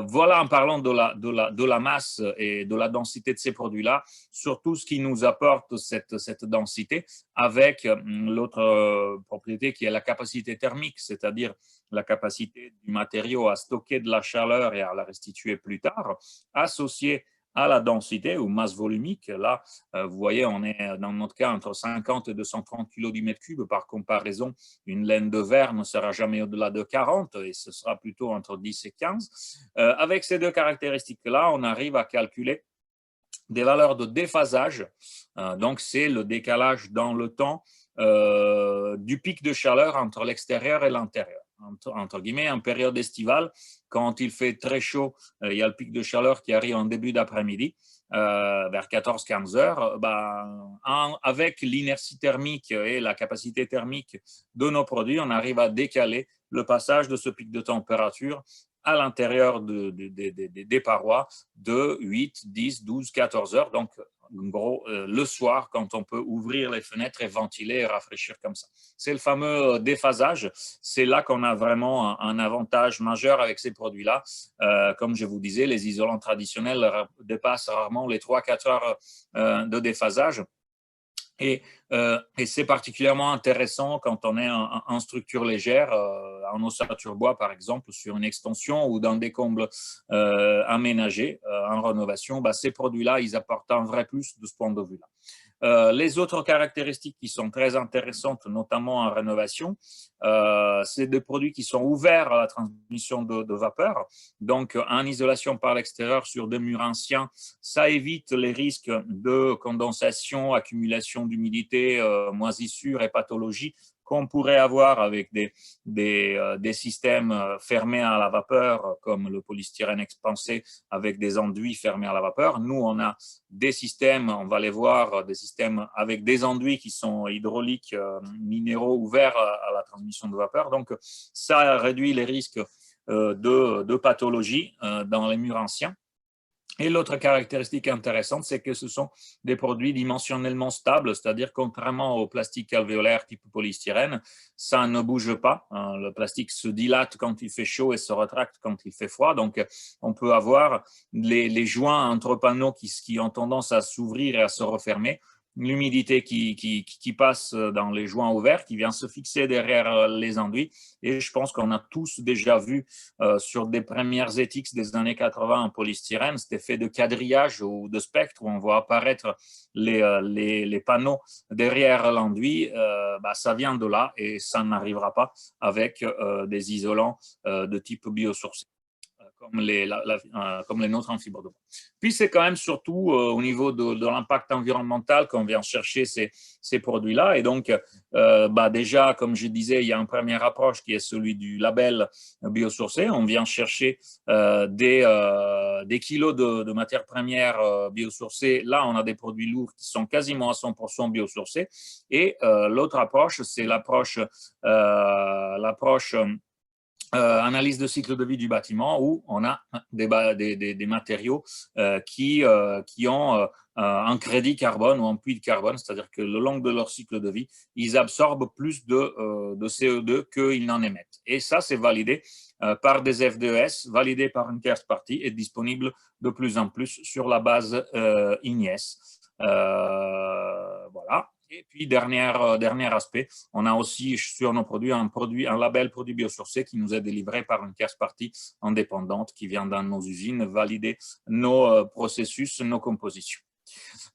Voilà, en parlant de la masse et de la densité de ces produits-là, surtout ce qui nous apporte cette densité avec l'autre propriété qui est la capacité thermique, c'est-à-dire la capacité du matériau à stocker de la chaleur et à la restituer plus tard, associée à la densité ou masse volumique. Là, vous voyez, on est dans notre cas entre 50 et 230 kg du mètre cube. Par comparaison, une laine de verre ne sera jamais au-delà de 40 et ce sera plutôt entre 10 et 15. Avec ces deux caractéristiques-là, on arrive à calculer des valeurs de déphasage. Donc, c'est le décalage dans le temps du pic de chaleur entre l'extérieur et l'intérieur. Entre guillemets, en période estivale, quand il fait très chaud, il y a le pic de chaleur qui arrive en début d'après-midi, vers 14-15 heures. Avec l'inertie thermique et la capacité thermique de nos produits, on arrive à décaler le passage de ce pic de température à l'intérieur des parois de 8, 10, 12, 14 heures. Donc, en gros, le soir, quand on peut ouvrir les fenêtres et ventiler et rafraîchir comme ça. C'est le fameux déphasage. C'est là qu'on a vraiment un avantage majeur avec ces produits-là. Comme je vous disais, les isolants traditionnels dépassent rarement les 3-4 heures de déphasage. Et c'est particulièrement intéressant quand on est en structure légère, en ossature bois par exemple, sur une extension ou dans des combles aménagés en rénovation. Ces produits-là, ils apportent un vrai plus de ce point de vue-là. Les autres caractéristiques qui sont très intéressantes, notamment en rénovation, c'est des produits qui sont ouverts à la transmission de vapeur. Donc, en isolation par l'extérieur sur des murs anciens, ça évite les risques de condensation, accumulation d'humidité, moisissure et pathologie qu'on pourrait avoir avec des systèmes fermés à la vapeur, comme le polystyrène expansé avec des enduits fermés à la vapeur. Nous, on a des systèmes, on va les voir, des systèmes avec des enduits qui sont hydrauliques, minéraux ouverts à la transmission de vapeur. Donc, ça réduit les risques de pathologie dans les murs anciens. Et l'autre caractéristique intéressante, c'est que ce sont des produits dimensionnellement stables, c'est-à-dire contrairement au plastique alvéolaire type polystyrène, ça ne bouge pas. Le plastique se dilate quand il fait chaud et se rétracte quand il fait froid. Donc, on peut avoir les joints entre panneaux qui ont tendance à s'ouvrir et à se refermer. l'humidité qui passe dans les joints ouverts, qui vient se fixer derrière les enduits. Et je pense qu'on a tous déjà vu sur des premières ETX des années 80 en polystyrène, cet effet de quadrillage ou de spectre où on voit apparaître les panneaux derrière l'enduit. Ça vient de là et ça n'arrivera pas avec des isolants de type biosourcé, comme les nôtres en fibre de bois. Puis c'est quand même surtout au niveau de l'impact environnemental qu'on vient chercher ces produits-là. Et donc, déjà, comme je disais, il y a une première approche qui est celui du label biosourcé. On vient chercher des kilos de matières premières biosourcées. Là, on a des produits lourds qui sont quasiment à 100% biosourcés. Et l'autre approche, c'est l'approche analyse de cycle de vie du bâtiment où on a des matériaux qui ont un crédit carbone ou un puits de carbone, c'est-à-dire que le long de leur cycle de vie, ils absorbent plus de CO2 qu'ils n'en émettent. Et ça, c'est validé par des FDES, validé par une tierce partie et disponible de plus en plus sur la base IGNIS. Voilà. Et puis, dernier aspect, on a aussi sur nos produits un label produit biosourcé qui nous est délivré par une tierce partie indépendante qui vient dans nos usines valider nos processus, nos compositions.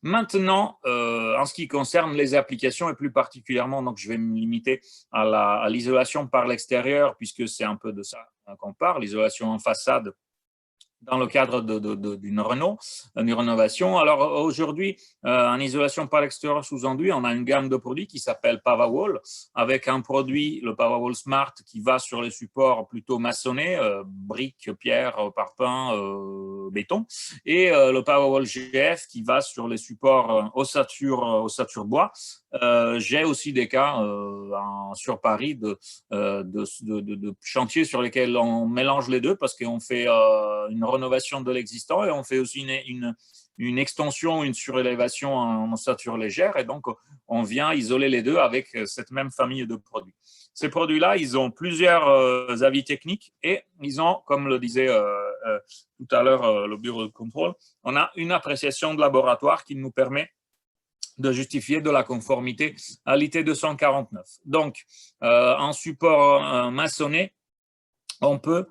Maintenant, en ce qui concerne les applications et plus particulièrement, donc je vais me limiter à l'isolation par l'extérieur puisque c'est un peu de ça qu'on parle, l'isolation en façade dans le cadre d'une rénovation. Alors aujourd'hui, en isolation par l'extérieur sous enduit, on a une gamme de produits qui s'appelle PavaWall, avec un produit, le PavaWall Smart, qui va sur les supports plutôt maçonnés, briques, pierres, parpaing, béton, et le PavaWall GF qui va sur les supports ossature bois. J'ai aussi des cas sur Paris de chantiers sur lesquels on mélange les deux parce qu'on fait une rénovation de l'existant et on fait aussi une extension, une surélévation en ossature légère et donc on vient isoler les deux avec cette même famille de produits. Ces produits-là, ils ont plusieurs avis techniques et ils ont, comme le disait tout à l'heure le bureau de contrôle, on a une appréciation de laboratoire qui nous permet de justifier de la conformité à l'IT 249. Donc, en support maçonné, on peut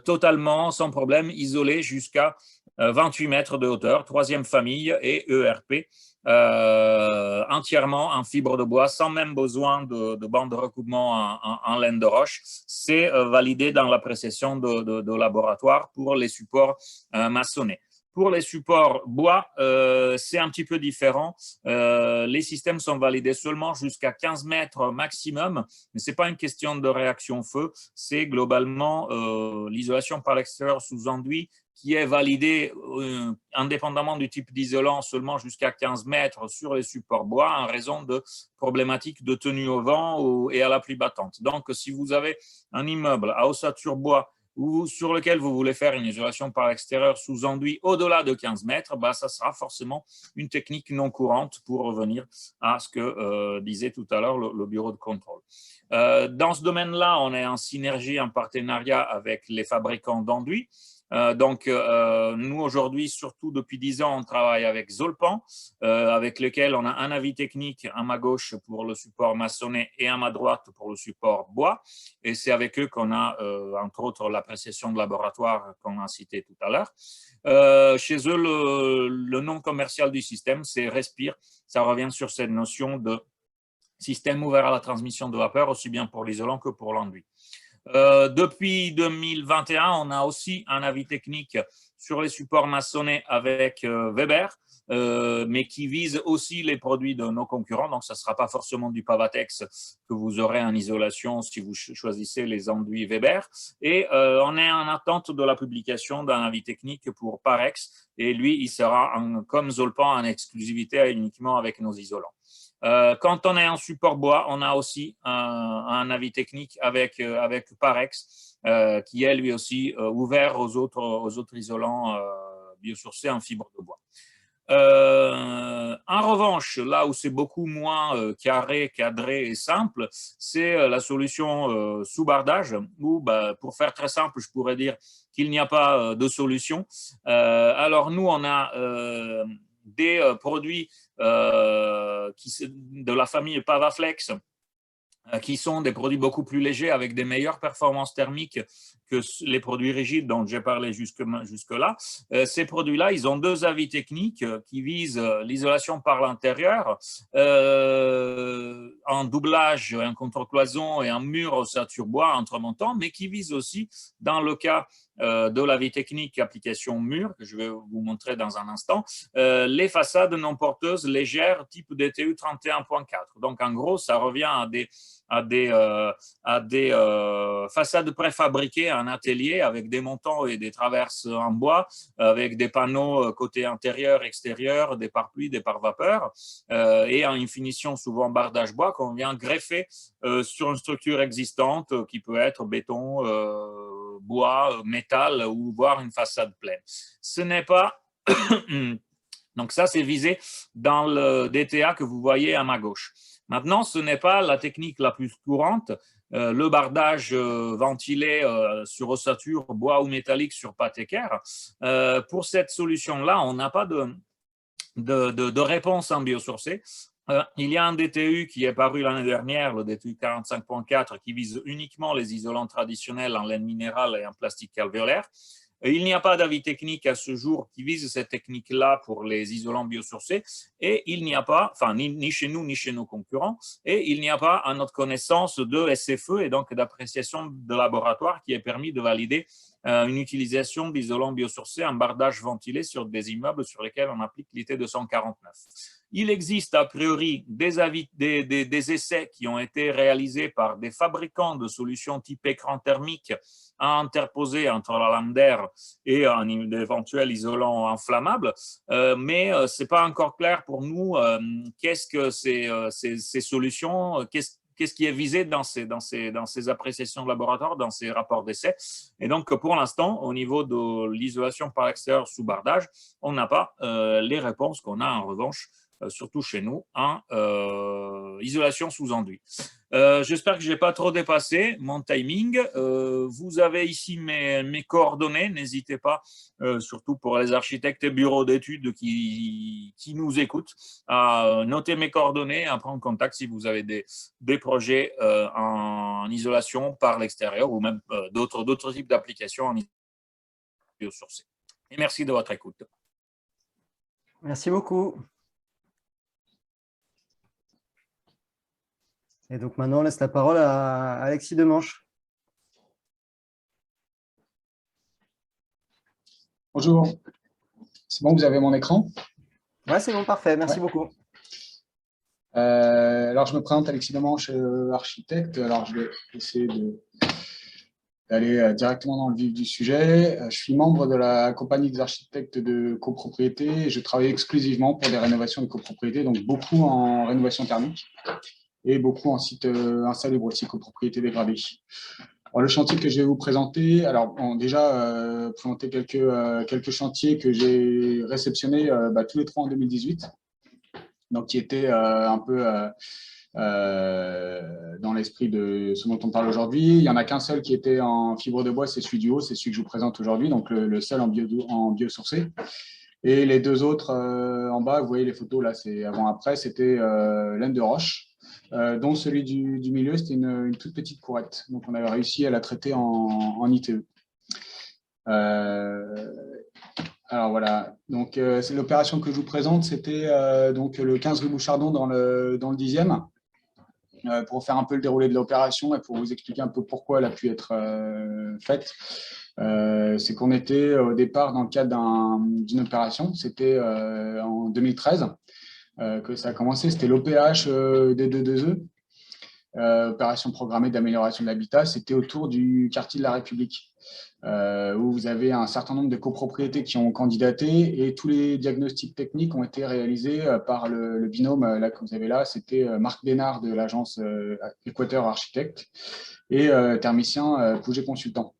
totalement, sans problème, isoler jusqu'à 28 mètres de hauteur, troisième famille et ERP, entièrement en fibre de bois, sans même besoin de bande de recoupement en laine de roche. C'est validé dans l'appréciation de laboratoire pour les supports maçonnés. Pour les supports bois, c'est un petit peu différent. Les systèmes sont validés seulement jusqu'à 15 mètres maximum, mais ce n'est pas une question de réaction feu, c'est globalement l'isolation par l'extérieur sous enduit qui est validée indépendamment du type d'isolant seulement jusqu'à 15 mètres sur les supports bois en raison de problématiques de tenue au vent et à la pluie battante. Donc, si vous avez un immeuble à ossature bois ou sur lequel vous voulez faire une isolation par l'extérieur sous enduit au-delà de 15 mètres, ça sera forcément une technique non courante pour revenir à ce que disait tout à l'heure le bureau de contrôle. Dans ce domaine-là, on est en synergie, en partenariat avec les fabricants d'enduits. Nous, aujourd'hui, surtout depuis 10 ans, on travaille avec Zolpan, avec lequel on a un avis technique à ma gauche pour le support maçonné et à ma droite pour le support bois. Et c'est avec eux qu'on a, entre autres, l'appréciation de laboratoire qu'on a cité tout à l'heure. Chez eux, le nom commercial du système, c'est Respire. Ça revient sur cette notion de système ouvert à la transmission de vapeur, aussi bien pour l'isolant que pour l'enduit. Depuis 2021, on a aussi un avis technique sur les supports maçonnés avec Weber, mais qui vise aussi les produits de nos concurrents. Donc, ça ne sera pas forcément du Pavatex que vous aurez en isolation si vous choisissez les enduits Weber. Et on est en attente de la publication d'un avis technique pour Parex. Et lui, il sera, comme Zolpan, en exclusivité uniquement avec nos isolants. Quand on est en support bois, on a aussi un avis technique avec Parex, qui est lui aussi ouvert aux autres isolants biosourcés en fibre de bois. En revanche, là où c'est beaucoup moins carré, cadré et simple, c'est la solution sous bardage, où, pour faire très simple, je pourrais dire qu'il n'y a pas de solution. Alors nous, on a des produits de la famille Pavaflex, qui sont des produits beaucoup plus légers avec des meilleures performances thermiques que les produits rigides dont j'ai parlé jusque-là. Ces produits-là, ils ont 2 avis techniques qui visent l'isolation par l'intérieur, en doublage, en contre-cloison et en mur ossature bois entremontant, mais qui visent aussi, dans le cas de l'avis technique application mur, que je vais vous montrer dans un instant, les façades non porteuses légères type DTU 31.4. Donc, en gros, ça revient à des façades préfabriquées en atelier avec des montants et des traverses en bois, avec des panneaux côté intérieur, extérieur, des pare-pluie, des pare-vapeur, et en une finition souvent bardage bois qu'on vient greffer sur une structure existante qui peut être béton, bois, métal ou voire une façade pleine. Ce n'est pas... Donc ça, c'est visé dans le DTA que vous voyez à ma gauche. Maintenant, ce n'est pas la technique la plus courante, le bardage ventilé sur ossature, bois ou métallique sur pâte équerre. Pour cette solution-là, on n'a pas de réponse en biosourcé. Il y a un DTU qui est paru l'année dernière, le DTU 45.4, qui vise uniquement les isolants traditionnels en laine minérale et en plastique alvéolaire. Il n'y a pas d'avis technique à ce jour qui vise cette technique-là pour les isolants biosourcés et il n'y a pas, enfin ni chez nous ni chez nos concurrents, et il n'y a pas à notre connaissance de SFE et donc d'appréciation de laboratoire qui ait permis de valider une utilisation d'isolants biosourcés en bardage ventilé sur des immeubles sur lesquels on applique l'IT 249. Il existe a priori des essais qui ont été réalisés par des fabricants de solutions type écran thermique à interposer entre la lame d'air et un éventuel isolant inflammable, mais ce n'est pas encore clair pour nous qu'est-ce que ces solutions, qu'est-ce qui est visé dans ces appréciations de laboratoire, dans ces rapports d'essai. Et donc, pour l'instant, au niveau de l'isolation par l'extérieur sous bardage, on n'a pas les réponses qu'on a en revanche, surtout chez nous, en isolation sous enduit. J'espère que je n'ai pas trop dépassé mon timing. Vous avez ici mes coordonnées. N'hésitez pas, surtout pour les architectes et bureaux d'études qui nous écoutent, à noter mes coordonnées, à prendre contact si vous avez des projets en isolation par l'extérieur ou même d'autres types d'applications en biosourcée. Et merci de votre écoute. Merci beaucoup. Et donc maintenant, on laisse la parole à Alexis Demanche. Bonjour. C'est bon, vous avez mon écran? Ouais, c'est bon, parfait. Merci beaucoup. Alors, je me présente Alexis Demanche, architecte. Alors, je vais essayer d'aller directement dans le vif du sujet. Je suis membre de la compagnie des architectes de copropriété et je travaille exclusivement pour des rénovations de copropriété, donc beaucoup en rénovation thermique et beaucoup en site insalubre aussi, copropriété dégradée. Alors, le chantier que je vais vous présenter, alors déjà présenter quelques chantiers que j'ai réceptionnés tous les 3 en 2018, donc qui étaient un peu dans l'esprit de ce dont on parle aujourd'hui. Il n'y en a qu'un seul qui était en fibre de bois, c'est celui du haut, c'est celui que je vous présente aujourd'hui, donc le seul en biosourcé. Et les 2 autres en bas, vous voyez les photos là, c'est avant-après, c'était laine de roche. Dont celui du milieu, c'était une toute petite courette. Donc, on avait réussi à la traiter en ITE. Alors, voilà. Donc, c'est l'opération que je vous présente. C'était donc le 15 rue Bouchardon dans le 10e. Pour faire un peu le déroulé de l'opération et pour vous expliquer un peu pourquoi elle a pu être faite. C'est qu'on était au départ dans le cadre d'une opération. C'était en 2013. Que ça a commencé, c'était l'OPH des 2E, opération programmée d'amélioration de l'habitat. C'était autour du quartier de la République, où vous avez un certain nombre de copropriétés qui ont candidaté et tous les diagnostics techniques ont été réalisés par le binôme là, que vous avez là. C'était Marc Bénard de l'agence Équateur Architecte et thermicien Pouget Consultant.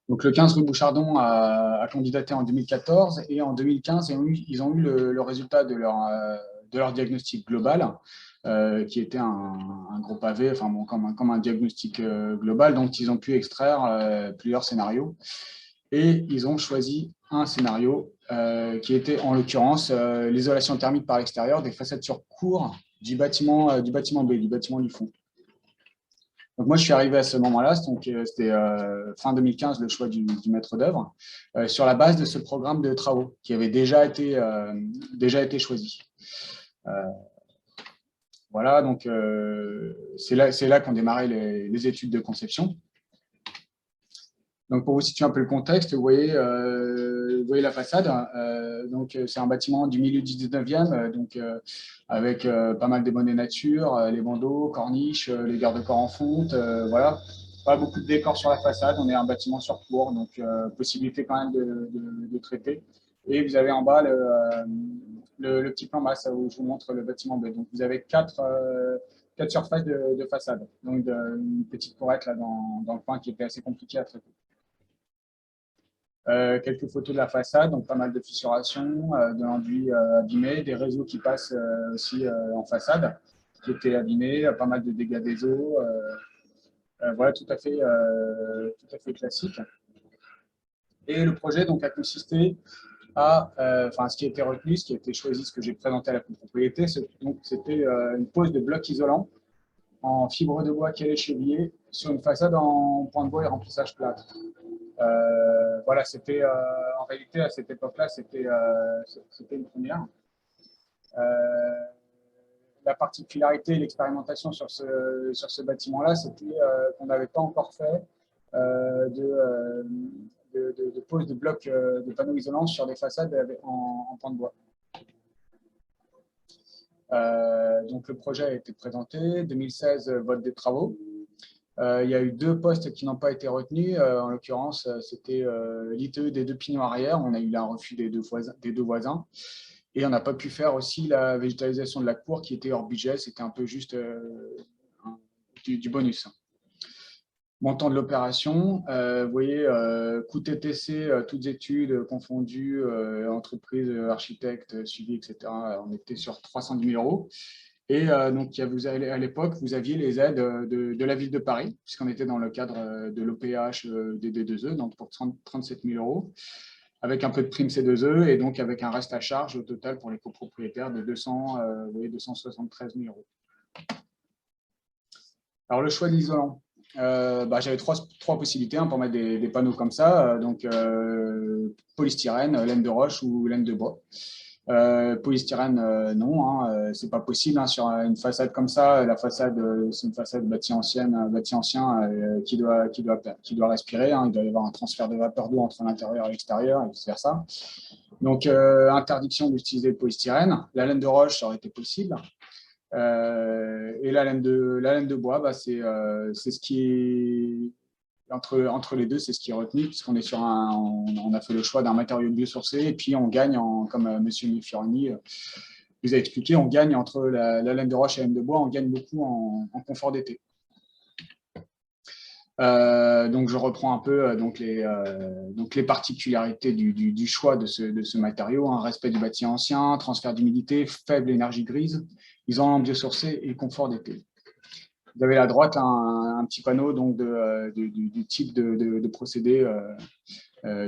Donc, le 15 rue Bouchardon a candidaté en 2014 et en 2015, ils ont eu le résultat de leur diagnostic global, qui était un gros pavé, enfin, bon, comme un diagnostic global. Donc, ils ont pu extraire plusieurs scénarios et ils ont choisi un scénario qui était en l'occurrence l'isolation thermique par l'extérieur des façades sur cour du bâtiment B, du bâtiment du fond. Donc moi, je suis arrivé à ce moment-là, donc c'était fin 2015 le choix du maître d'œuvre, sur la base de ce programme de travaux qui avait déjà été choisi. Voilà, donc c'est là qu'ont démarré les études de conception. Donc pour vous situer un peu le contexte, vous voyez la façade. Donc c'est un bâtiment du milieu du 19e, donc avec pas mal de bonnets nature, les bandeaux, corniches, les garde-corps en fonte, voilà. Pas beaucoup de décors sur la façade, on est un bâtiment sur cour, donc possibilité quand même de traiter. Et vous avez en bas le petit plan bas, où je vous montre le bâtiment B. Donc vous avez quatre surfaces de façade, donc une petite courette là dans le coin qui était assez compliquée à traiter. Quelques photos de la façade, donc pas mal de fissurations, de l'enduit abîmé, des réseaux qui passent aussi en façade, qui étaient abîmés, pas mal de dégâts des eaux. Voilà, tout à fait classique. Et le projet donc, a consisté à, ce qui a été retenu, ce qui a été choisi, ce que j'ai présenté à la copropriété, c'était une pose de blocs isolants en fibre de bois calé chevillé sur une façade en point de bois et remplissage plâtre. Voilà, c'était en réalité à cette époque-là, c'était une première. La particularité et l'expérimentation sur ce bâtiment-là, c'était qu'on n'avait pas encore fait de pose de blocs de panneaux isolants sur des façades en point de bois. Donc le projet a été présenté, 2016, vote des travaux. Il y a eu 2 postes qui n'ont pas été retenus. En l'occurrence, c'était l'ITE des 2 pignons arrière. On a eu un refus des deux voisins. Et on n'a pas pu faire aussi la végétalisation de la cour qui était hors budget. C'était un peu juste du bonus. Montant de l'opération, vous voyez, coût TTC, toutes études confondues, entreprises, architectes, suivi, etc. On était sur 310 000 €. Et donc, à l'époque, vous aviez les aides de la ville de Paris, puisqu'on était dans le cadre de l'OPH des D2E, donc pour 37 000 €, avec un peu de prime C2E, et donc avec un reste à charge au total pour les copropriétaires de 273 000 €. Alors, le choix de l'isolant. J'avais trois possibilités pour mettre des panneaux comme ça, donc polystyrène, laine de roche ou laine de bois. Polystyrène, non, c'est pas possible sur une façade comme ça. La façade, c'est une façade bâtie ancien qui doit respirer. Il doit y avoir un transfert de vapeur d'eau entre l'intérieur et l'extérieur et vice versa. Donc, interdiction d'utiliser le polystyrène. La laine de roche, ça aurait été possible. Et la laine de bois, c'est ce qui est entre les deux, c'est ce qui est retenu, puisqu'on est on a fait le choix d'un matériau biosourcé, et puis on gagne, comme M. Fiorani vous a expliqué, on gagne entre la laine de roche et la laine de bois, on gagne beaucoup en confort d'été. Donc je reprends un peu les particularités du choix de ce matériau, respect du bâti ancien, transfert d'humidité, faible énergie grise, isolant biosourcé et confort d'été. Vous avez à droite un petit panneau donc, du type de procédé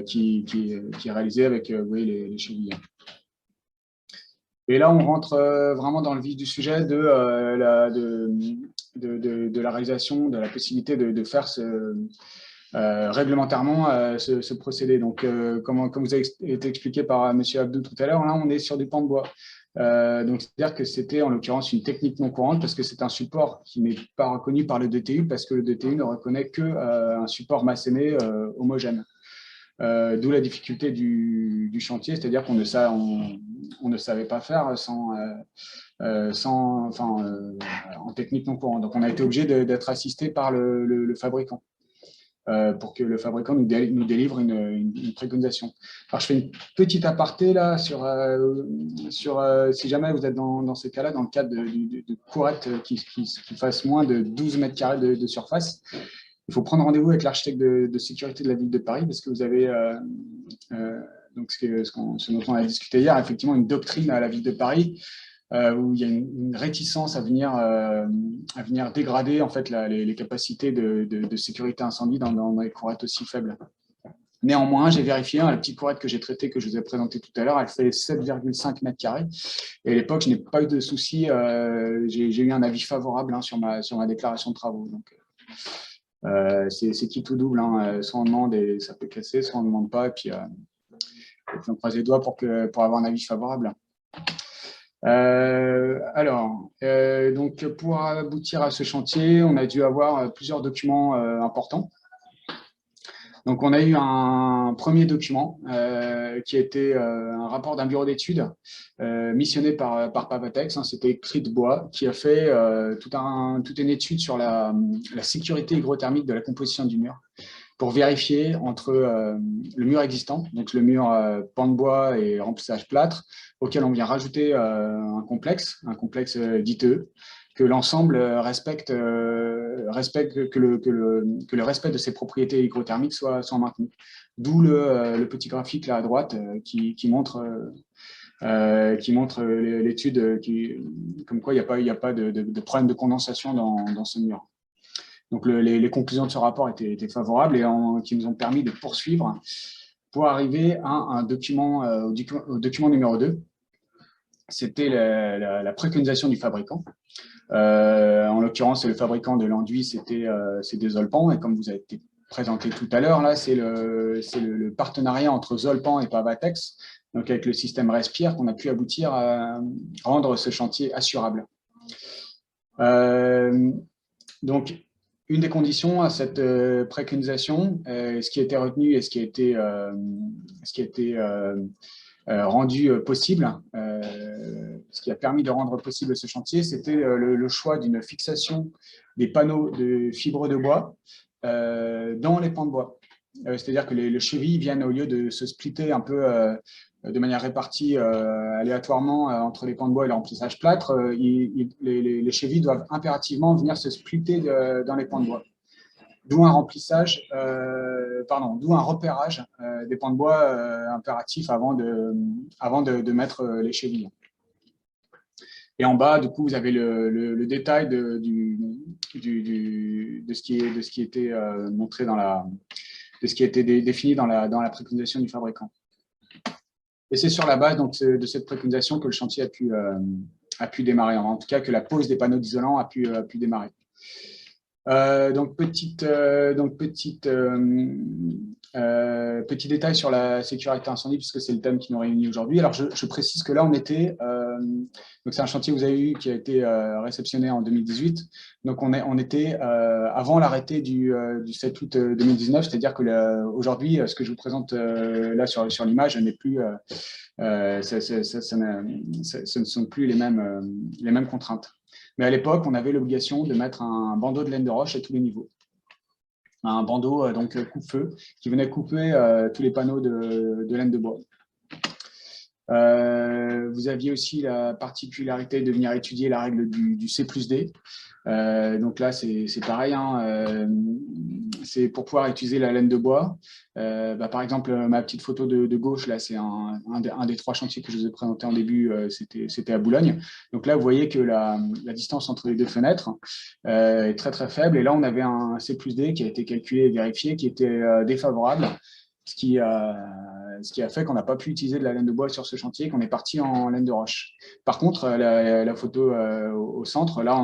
qui est réalisé avec vous voyez, les chevilles. Et là, on rentre vraiment dans le vif du sujet de la réalisation, de la possibilité de faire réglementairement ce procédé. Donc, comme vous avez été expliqué par M. Abdou tout à l'heure, là, on est sur du pan de bois. Donc, c'est-à-dire que c'était en l'occurrence une technique non courante parce que c'est un support qui n'est pas reconnu par le DTU parce que le DTU ne reconnaît qu'un support masséné homogène. D'où la difficulté du chantier, c'est-à-dire qu'on ne savait pas faire en technique non courante. Donc, on a été obligé d'être assisté par le fabricant. Pour que le fabricant nous délivre une préconisation. Alors, je fais une petite aparté là sur si jamais vous êtes dans ces cas-là, dans le cadre de courettes qui fassent moins de 12 mètres carrés de surface, il faut prendre rendez-vous avec l'architecte de sécurité de la ville de Paris parce que vous avez, donc ce dont on a discuté hier, effectivement une doctrine à la ville de Paris où il y a une réticence à venir dégrader en fait, les capacités de sécurité incendie dans les courettes aussi faibles. Néanmoins, j'ai vérifié, la petite courette que j'ai traitée, que je vous ai présentée tout à l'heure, elle fait 7,5 mètres carrés. Et à l'époque, je n'ai pas eu de souci. J'ai eu un avis favorable sur ma déclaration de travaux. Donc, c'est qui tout double. Soit on demande et ça peut casser, soit on ne demande pas. Et puis on croise les doigts pour avoir un avis favorable. Donc pour aboutir à ce chantier, on a dû avoir plusieurs documents importants. Donc, on a eu un premier document qui était un rapport d'un bureau d'études missionné par Pavatex. C'était Cri de Bois, qui a fait toute une étude sur la sécurité hygrothermique de la composition du mur pour vérifier entre le mur existant, donc le mur pan de bois et remplissage plâtre, auquel on vient rajouter un complexe d'ITE, que l'ensemble respecte que le respect de ses propriétés hygrothermiques soit maintenu. D'où le petit graphique là à droite qui montre l'étude comme quoi il n'y a pas de problème de condensation dans ce mur. Donc les conclusions de ce rapport étaient favorables et qui nous ont permis de poursuivre pour arriver à un document, au document numéro 2. C'était la préconisation du fabricant. En l'occurrence, le fabricant de l'enduit, c'était Zolpan. Et comme vous avez été présenté tout à l'heure, là, c'est le partenariat entre Zolpan et Pavatex, donc avec le système Respire, qu'on a pu aboutir à rendre ce chantier assurable. Donc, une des conditions à cette préconisation, ce qui a été retenu et ce qui a été rendu possible, ce qui a permis de rendre possible ce chantier, c'était le choix d'une fixation des panneaux de fibres de bois dans les pans de bois. C'est-à-dire que les chevilles viennent, au lieu de se splitter un peu de manière répartie aléatoirement entre les pans de bois et le remplissage plâtre, les chevilles doivent impérativement venir se splitter dans les pans de bois. D'où un remplissage, d'où un repérage des pans de bois impératifs avant de mettre les chevilles. Et en bas, du coup, vous avez le détail de ce qui était montré de ce qui a été défini dans la préconisation du fabricant. Et c'est sur la base donc, de cette préconisation que le chantier a pu démarrer, en tout cas que la pose des panneaux d'isolant a pu démarrer. Petit détail sur la sécurité incendie, puisque c'est le thème qui nous réunit aujourd'hui. Alors, je précise que là, on était, donc c'est un chantier que vous avez eu qui a été réceptionné en 2018. Donc, on était avant l'arrêté du 7 août 2019, c'est-à-dire que aujourd'hui, ce que je vous présente là sur l'image n'est plus, ce ne sont plus les mêmes contraintes. Mais à l'époque, on avait l'obligation de mettre un bandeau de laine de roche à tous les niveaux. Un bandeau donc coupe-feu qui venait couper tous les panneaux de laine de bois. Vous aviez aussi la particularité de venir étudier la règle du C+D. Donc là, c'est pareil. C'est pour pouvoir utiliser la laine de bois. Par exemple, ma petite photo de gauche, là, c'est un des 3 chantiers que je vous ai présenté en début. C'était à Boulogne. Donc là, vous voyez que la distance entre les 2 fenêtres est très, très faible. Et là, on avait un C+D qui a été calculé et vérifié, qui était défavorable. Ce qui a fait qu'on n'a pas pu utiliser de la laine de bois sur ce chantier, qu'on est parti en laine de roche. Par contre, la photo au centre, là,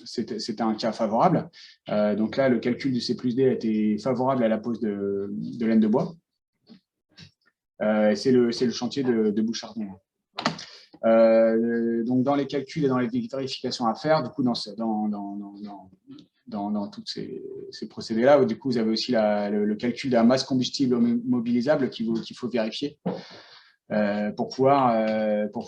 c'était un cas favorable. Donc là, le calcul du C+D a été favorable à la pose de laine de bois. C'est le chantier de Bouchardon. Donc, dans les calculs et dans les vérifications à faire, du coup, dans tous ces procédés-là, du coup, vous avez aussi le calcul de la masse combustible mobilisable qu'il faut vérifier pour pouvoir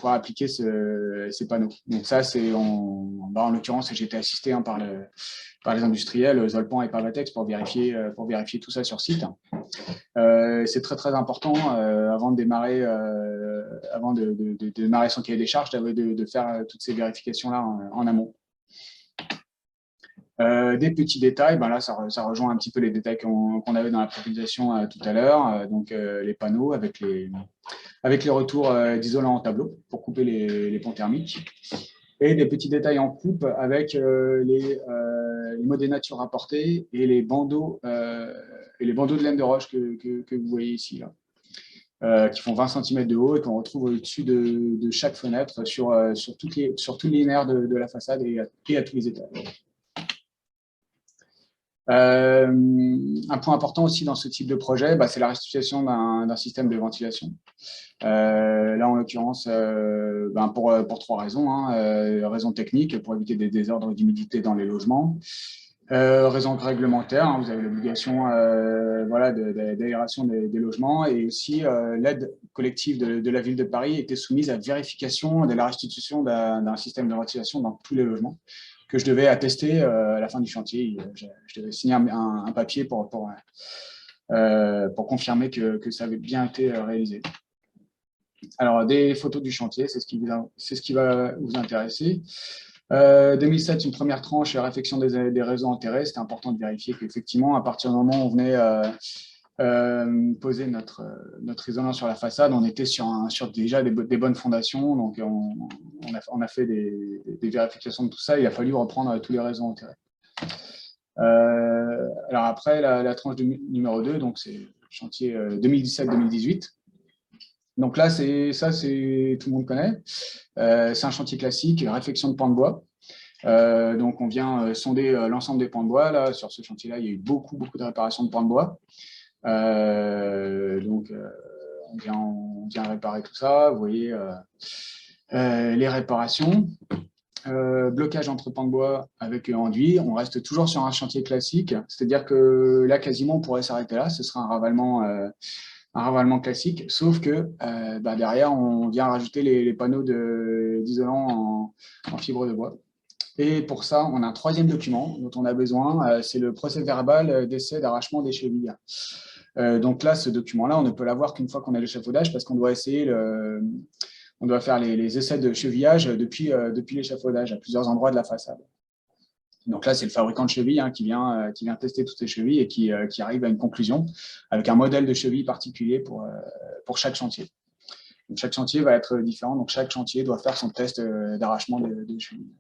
appliquer ces panneaux. Donc ça, en l'occurrence, j'ai été assisté par les industriels, Zolpan et Pavatex, pour vérifier tout ça sur site. C'est très, très important avant de démarrer son cahier des charges, de faire toutes ces vérifications-là en amont. Des petits détails, là ça rejoint un petit peu les détails qu'on avait dans la préconisation tout à l'heure, donc les panneaux avec les retours d'isolant en tableau pour couper les ponts thermiques. et des petits détails en coupe avec les modénatures rapportées et les bandeaux de laine de roche que vous voyez ici, là, qui font 20 cm de haut et qu'on retrouve au-dessus de chaque fenêtre sur tout le linéaire de la façade et à tous les étages. Un point important aussi dans ce type de projet, c'est la restitution d'un système de ventilation. Là, en l'occurrence, pour 3 raisons. Raison technique, pour éviter des désordres d'humidité dans les logements. Raison réglementaire, vous avez l'obligation d'aération des logements, et aussi l'aide collective de la ville de Paris était soumise à vérification de la restitution d'un système de ventilation dans tous les logements, que je devais attester à la fin du chantier. Je devais signer un papier pour confirmer que ça avait bien été réalisé. Alors, des photos du chantier, c'est ce qui va vous intéresser. 2007, une première tranche, réfection des réseaux enterrés. C'était important de vérifier qu'effectivement, à partir du moment où on venait poser notre isolant sur la façade, on était sur déjà des bonnes fondations. Donc, on a fait des vérifications de tout ça. Il a fallu reprendre tous les réseaux enterrés. Alors après, la tranche numéro 2, donc c'est chantier 2017-2018. Donc là, tout le monde connaît. C'est un chantier classique, réfection de pans de bois. Donc on vient sonder l'ensemble des pans de bois. Là, sur ce chantier-là, il y a eu beaucoup de réparations de pans de bois. Donc on vient réparer tout ça. Vous voyez les réparations. Blocage entre pans de bois avec enduit. On reste toujours sur un chantier classique. C'est-à-dire que là, quasiment, on pourrait s'arrêter là. Ce sera un ravalement classique, sauf que derrière, on vient rajouter les panneaux d'isolant en fibre de bois. Et pour ça, on a un 3e document dont on a besoin, c'est le procès-verbal d'essai d'arrachement des chevilles. Donc là, ce document-là, on ne peut l'avoir qu'une fois qu'on a l'échafaudage, parce qu'on doit on doit faire les essais de chevillage depuis l'échafaudage à plusieurs endroits de la façade. Donc là, c'est le fabricant de chevilles qui vient tester toutes ces chevilles et qui arrive à une conclusion avec un modèle de cheville particulier pour chaque chantier. Donc, chaque chantier va être différent, donc chaque chantier doit faire son test d'arrachement de chevilles.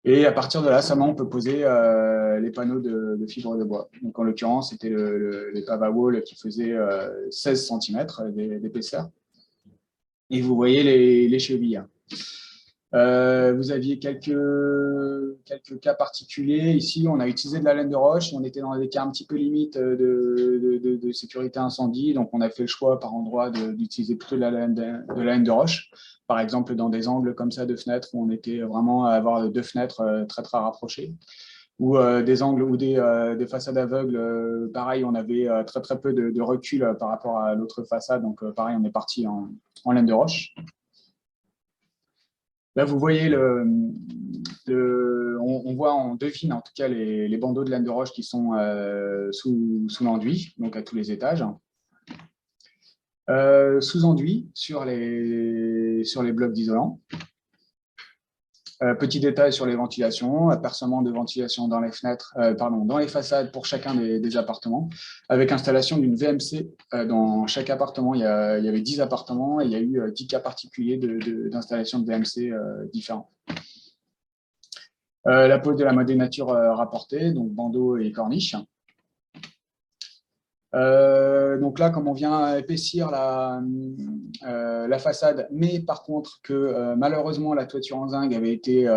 Et à partir de là, seulement, on peut poser les panneaux de fibre de bois. Donc en l'occurrence, c'était les Pavawall qui faisaient 16 cm d'épaisseur. Et vous voyez les chevilles. Vous aviez quelques cas particuliers. Ici, on a utilisé de la laine de roche. On était dans des cas un petit peu limites de sécurité incendie. Donc, on a fait le choix par endroit d'utiliser plutôt de la laine de roche. Par exemple, dans des angles comme ça de fenêtres où on était vraiment à avoir 2 fenêtres très, très rapprochées. Ou des angles ou des façades aveugles. Pareil, on avait très, très peu de recul par rapport à l'autre façade. Donc, pareil, on est parti en laine de roche. Là, vous voyez, on devine en tout cas les bandeaux de laine de roche qui sont sous l'enduit, donc à tous les étages. Sous enduit sur les blocs d'isolant. Petit détail sur les ventilations, apercement de ventilation dans les fenêtres, dans les façades pour chacun des appartements, avec installation d'une VMC dans chaque appartement. Il y avait 10 appartements et il y a eu 10 cas particuliers d'installation de VMC différents. La pose de la modénature rapportée, donc bandeau et corniche. Donc là, comme on vient épaissir la façade, mais par contre que malheureusement la toiture en zinc avait été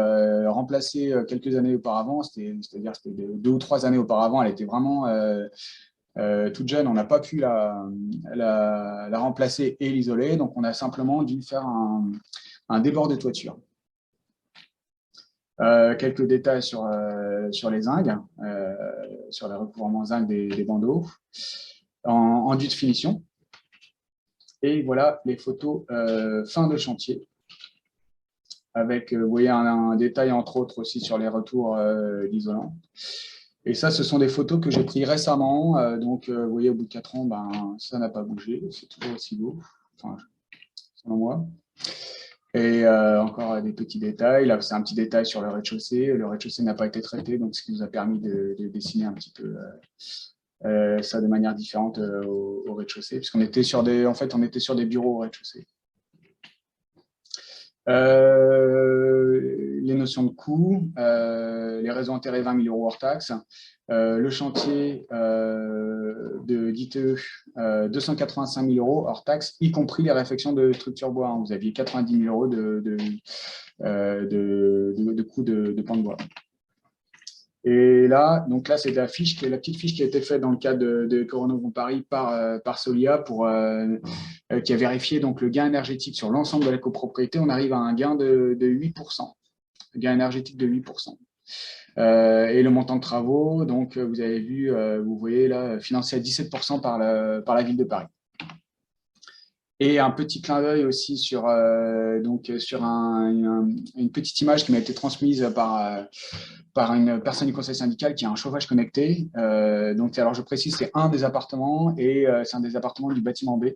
remplacée quelques années auparavant, c'est-à-dire c'était 2 ou 3 années auparavant, elle était vraiment toute jeune, on n'a pas pu la remplacer et l'isoler, donc on a simplement dû faire un débord de toiture. Quelques détails sur les zincs, sur les recouvrements zinc des bandeaux, en enduit de finition. Et voilà les photos fin de chantier, avec, vous voyez, un détail entre autres aussi sur les retours d'isolant. Et ça, ce sont des photos que j'ai prises récemment. Donc, vous voyez, au bout de 4 ans, ça n'a pas bougé. C'est toujours aussi beau, enfin, selon moi. Et encore des petits détails. Là, c'est un petit détail sur le rez-de-chaussée. Le rez-de-chaussée n'a pas été traité, donc ce qui nous a permis de dessiner un petit peu ça de manière différente au rez-de-chaussée, puisqu'on était sur des bureaux au rez-de-chaussée. Les notions de coût, les réseaux intérêts 20 000 € hors taxe, le chantier d'ITE 285 000 € hors taxe, y compris les réfections de structure bois. Vous aviez 90 000 € de coûts de pan de bois. Et là, donc là, c'est la petite fiche qui a été faite dans le cadre de Coronovon Paris par Solia qui a vérifié donc, le gain énergétique sur l'ensemble de la copropriété. On arrive à un gain de 8%, un gain énergétique de 8%. Et le montant de travaux, donc vous avez vu, vous voyez là, financé à 17% par la ville de Paris. Et un petit clin d'œil aussi sur une petite image qui m'a été transmise par une personne du conseil syndical qui a un chauffage connecté. Donc, alors je précise, c'est un des appartements et c'est un des appartements du bâtiment B.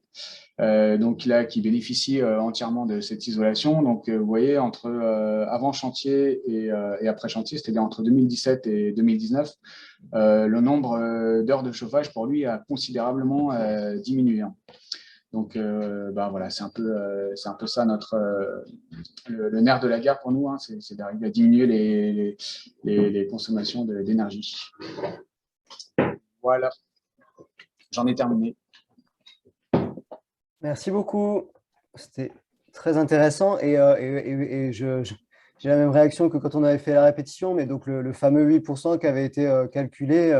Donc là, qui bénéficie entièrement de cette isolation. Donc, vous voyez, entre avant chantier et après chantier, c'est-à-dire entre 2017 et 2019, le nombre d'heures de chauffage pour lui a considérablement diminué. Donc, voilà, c'est un peu ça le nerf de la guerre pour nous, hein, c'est d'arriver à diminuer les consommations d'énergie. Voilà, j'en ai terminé. Merci beaucoup. C'était très intéressant et j'ai la même réaction que quand on avait fait la répétition, mais donc le fameux 8% qui avait été calculé,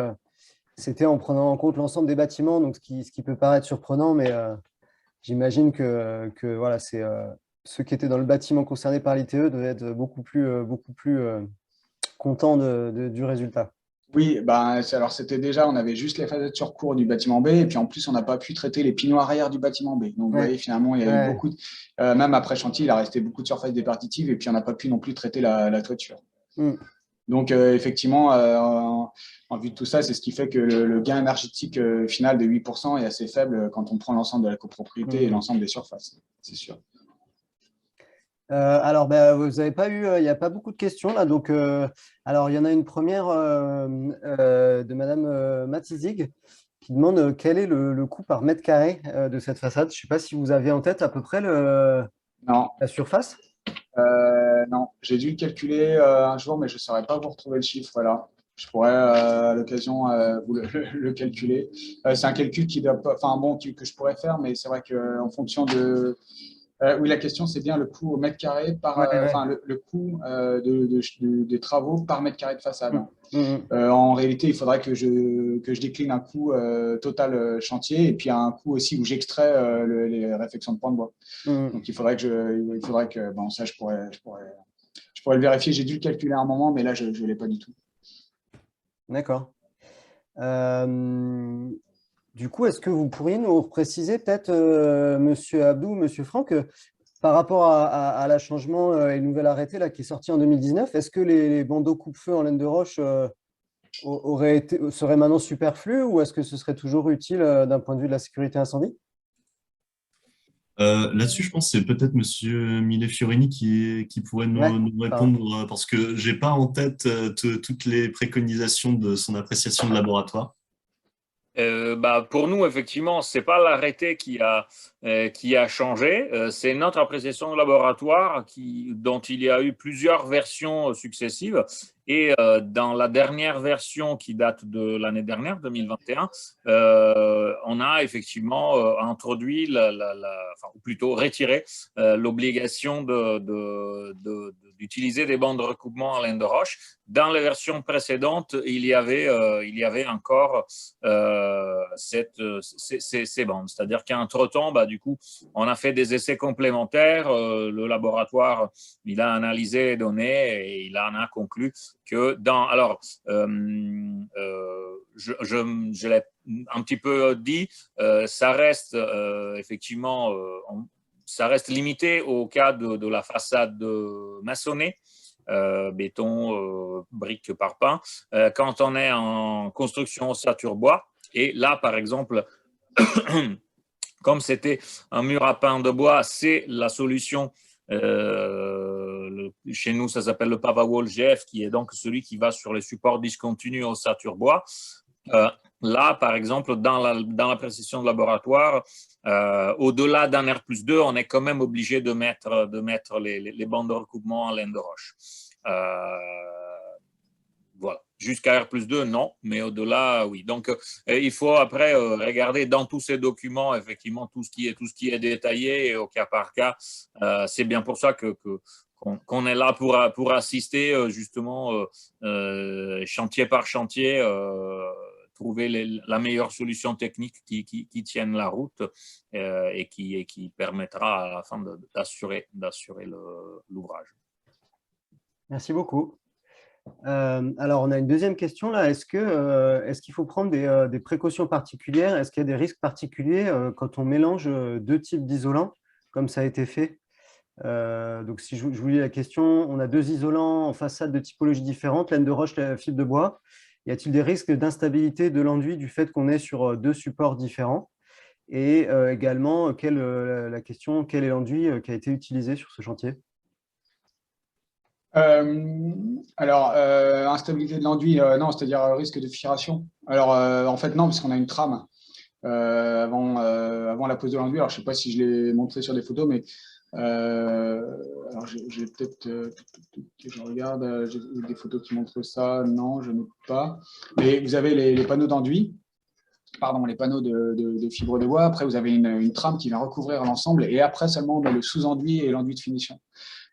c'était en prenant en compte l'ensemble des bâtiments, donc ce qui peut paraître surprenant, mais j'imagine que voilà, ceux qui étaient dans le bâtiment concerné par l'ITE devaient être beaucoup plus contents du résultat. Oui, alors c'était déjà, on avait juste les façades sur cours du bâtiment B, et puis en plus, on n'a pas pu traiter les pinots arrière du bâtiment B. Donc, vous voyez, finalement, il y a eu beaucoup, même après chantier, il a resté beaucoup de surface départitive, et puis on n'a pas pu non plus traiter la toiture. Donc, effectivement, en vue de tout ça, c'est ce qui fait que le gain énergétique final de 8% est assez faible quand on prend l'ensemble de la copropriété et l'ensemble des surfaces, c'est sûr. Alors, vous n'avez pas eu, il n'y a pas beaucoup de questions là. Donc, alors, il y en a une première de Madame Matizig qui demande quel est le coût par mètre carré de cette façade. Je ne sais pas si vous avez en tête à peu près la surface. Non, j'ai dû le calculer un jour, mais je ne saurais pas vous retrouver le chiffre. Voilà. Je pourrais à l'occasion vous le calculer. C'est un calcul qui doit pas, enfin bon, que je pourrais faire, mais c'est vrai qu'en fonction de. Oui, la question, c'est bien le coût au mètre carré par, enfin le coût des travaux par mètre carré de façade. En réalité, il faudrait que je décline un coût total chantier et puis un coût aussi où j'extrais les réfections de points de bois. Donc, il faudrait que bon, ça, je pourrais le vérifier. J'ai dû le calculer à un moment, mais là, je ne l'ai pas du tout. D'accord. Du coup, est-ce que vous pourriez nous préciser peut-être, Monsieur Abdou, Monsieur Franck, par rapport à la changement et le nouvel arrêté là, qui est sorti en 2019, est-ce que les bandeaux coupe-feu en laine de roche seraient maintenant superflus ou est-ce que ce serait toujours utile d'un point de vue de la sécurité incendie? Là-dessus, je pense que c'est peut-être Monsieur Millet Fiorini qui pourrait nous répondre parce que j'ai pas en tête toutes les préconisations de son appréciation de laboratoire. Pour nous, effectivement, ce n'est pas l'arrêté qui a changé, c'est notre appréciation de laboratoire dont il y a eu plusieurs versions successives. Et dans la dernière version qui date de l'année dernière, 2021, on a effectivement introduit, ou plutôt retiré l'obligation d'utiliser des bandes de recoupement en laine de roche. Dans les versions précédentes, il y avait encore ces bandes. C'est-à-dire qu'entre-temps, du coup, on a fait des essais complémentaires. Le laboratoire, il a analysé les données et il en a conclu que je l'ai un petit peu dit, ça reste effectivement, ça reste limité au cas de la façade maçonnée, béton, briques par pain, quand on est en construction ossature bois. Et là, par exemple, comme c'était un mur à pain de bois, c'est la solution. Chez nous, ça s'appelle le Pavawall GF, qui est donc celui qui va sur les supports discontinus ossature bois. Là, par exemple, dans la précision de laboratoire, au-delà d'un R+2, on est quand même obligé de mettre les bandes de recoupement en laine de roche. Voilà. Jusqu'à R+2, non, mais au-delà, oui. Donc, il faut après regarder dans tous ces documents, effectivement, tout ce qui est détaillé et au cas par cas. C'est bien pour ça qu'on est là pour assister justement chantier par chantier, trouver la meilleure solution technique qui tienne la route et qui permettra à la fin d'assurer l'ouvrage. Merci beaucoup. Alors, on a une deuxième question là. Est-ce qu'il faut prendre des précautions particulières? Est-ce qu'il y a des risques particuliers quand on mélange deux types d'isolants, comme ça a été fait? Donc, si je vous lis la question, on a deux isolants en façade de typologie différente, laine de roche, fibre de bois. Y a-t-il des risques d'instabilité de l'enduit du fait qu'on est sur deux supports différents? Et également, la question, quel est l'enduit qui a été utilisé sur ce chantier? Instabilité de l'enduit, non, c'est-à-dire risque de fissuration. Alors, en fait, non, parce qu'on a une trame avant la pose de l'enduit. Alors, je ne sais pas si je l'ai montré sur des photos, mais alors j'ai peut-être, je regarde, j'ai des photos qui montrent ça. Non, je n'ai pas. Mais vous avez les panneaux d'enduit. Pardon, les panneaux de fibre de bois. Après, vous avez une trame qui vient recouvrir l'ensemble. Et après, seulement, on met le sous-enduit et l'enduit de finition.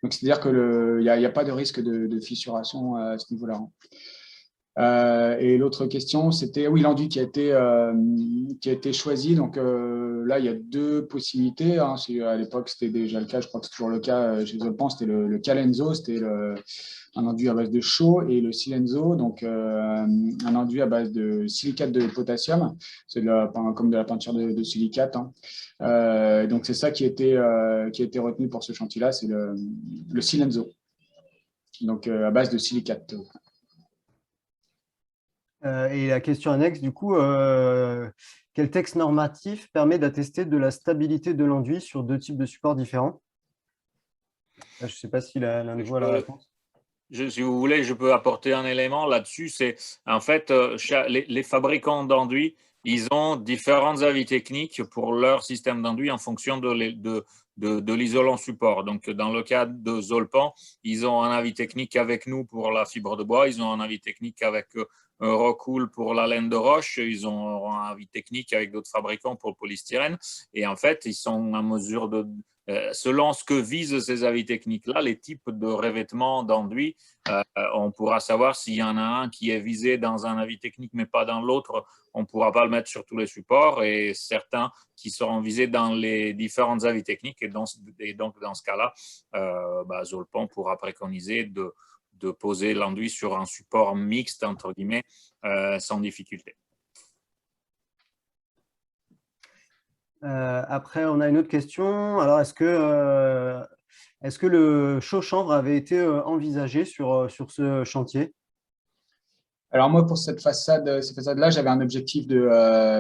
Donc, c'est-à-dire qu'il n'y a pas de risque de fissuration à ce niveau-là. Et l'autre question, c'était oui, l'enduit qui a été choisi. Donc là, il y a deux possibilités. Hein. À l'époque, c'était déjà le cas. Je crois que c'est toujours le cas chez Zolpan. C'était le Calenzo, c'était un enduit à base de chaux, et le Silenzo, donc un enduit à base de silicate de potassium. C'est comme de la peinture de silicate. Hein. Donc c'est ça qui a été retenu pour ce chantier-là, c'est le Silenzo, donc à base de silicate. Et la question annexe, du coup, quel texte normatif permet d'attester de la stabilité de l'enduit sur deux types de supports différents? Je ne sais pas si l'un de vous a la réponse. Si vous voulez, je peux apporter un élément là-dessus. C'est en fait les fabricants d'enduits, ils ont différents avis techniques pour leur système d'enduit en fonction de l'isolant support. Donc, dans le cas de Zolpan, ils ont un avis technique avec nous pour la fibre de bois, ils ont un avis technique avec Rockwool pour la laine de roche, ils ont un avis technique avec d'autres fabricants pour le polystyrène. Et en fait, ils sont en mesure selon ce que visent ces avis techniques-là, les types de revêtements d'enduit, on pourra savoir s'il y en a un qui est visé dans un avis technique mais pas dans l'autre, on ne pourra pas le mettre sur tous les supports, et certains qui seront visés dans les différents avis techniques. Et donc, dans ce cas-là, Zolpan pourra préconiser de poser l'enduit sur un support mixte, entre guillemets, sans difficulté. Après, on a une autre question. Alors, est-ce que le chaud-chanvre avait été envisagé sur ce chantier? Alors moi, pour ces façades-là, j'avais un objectif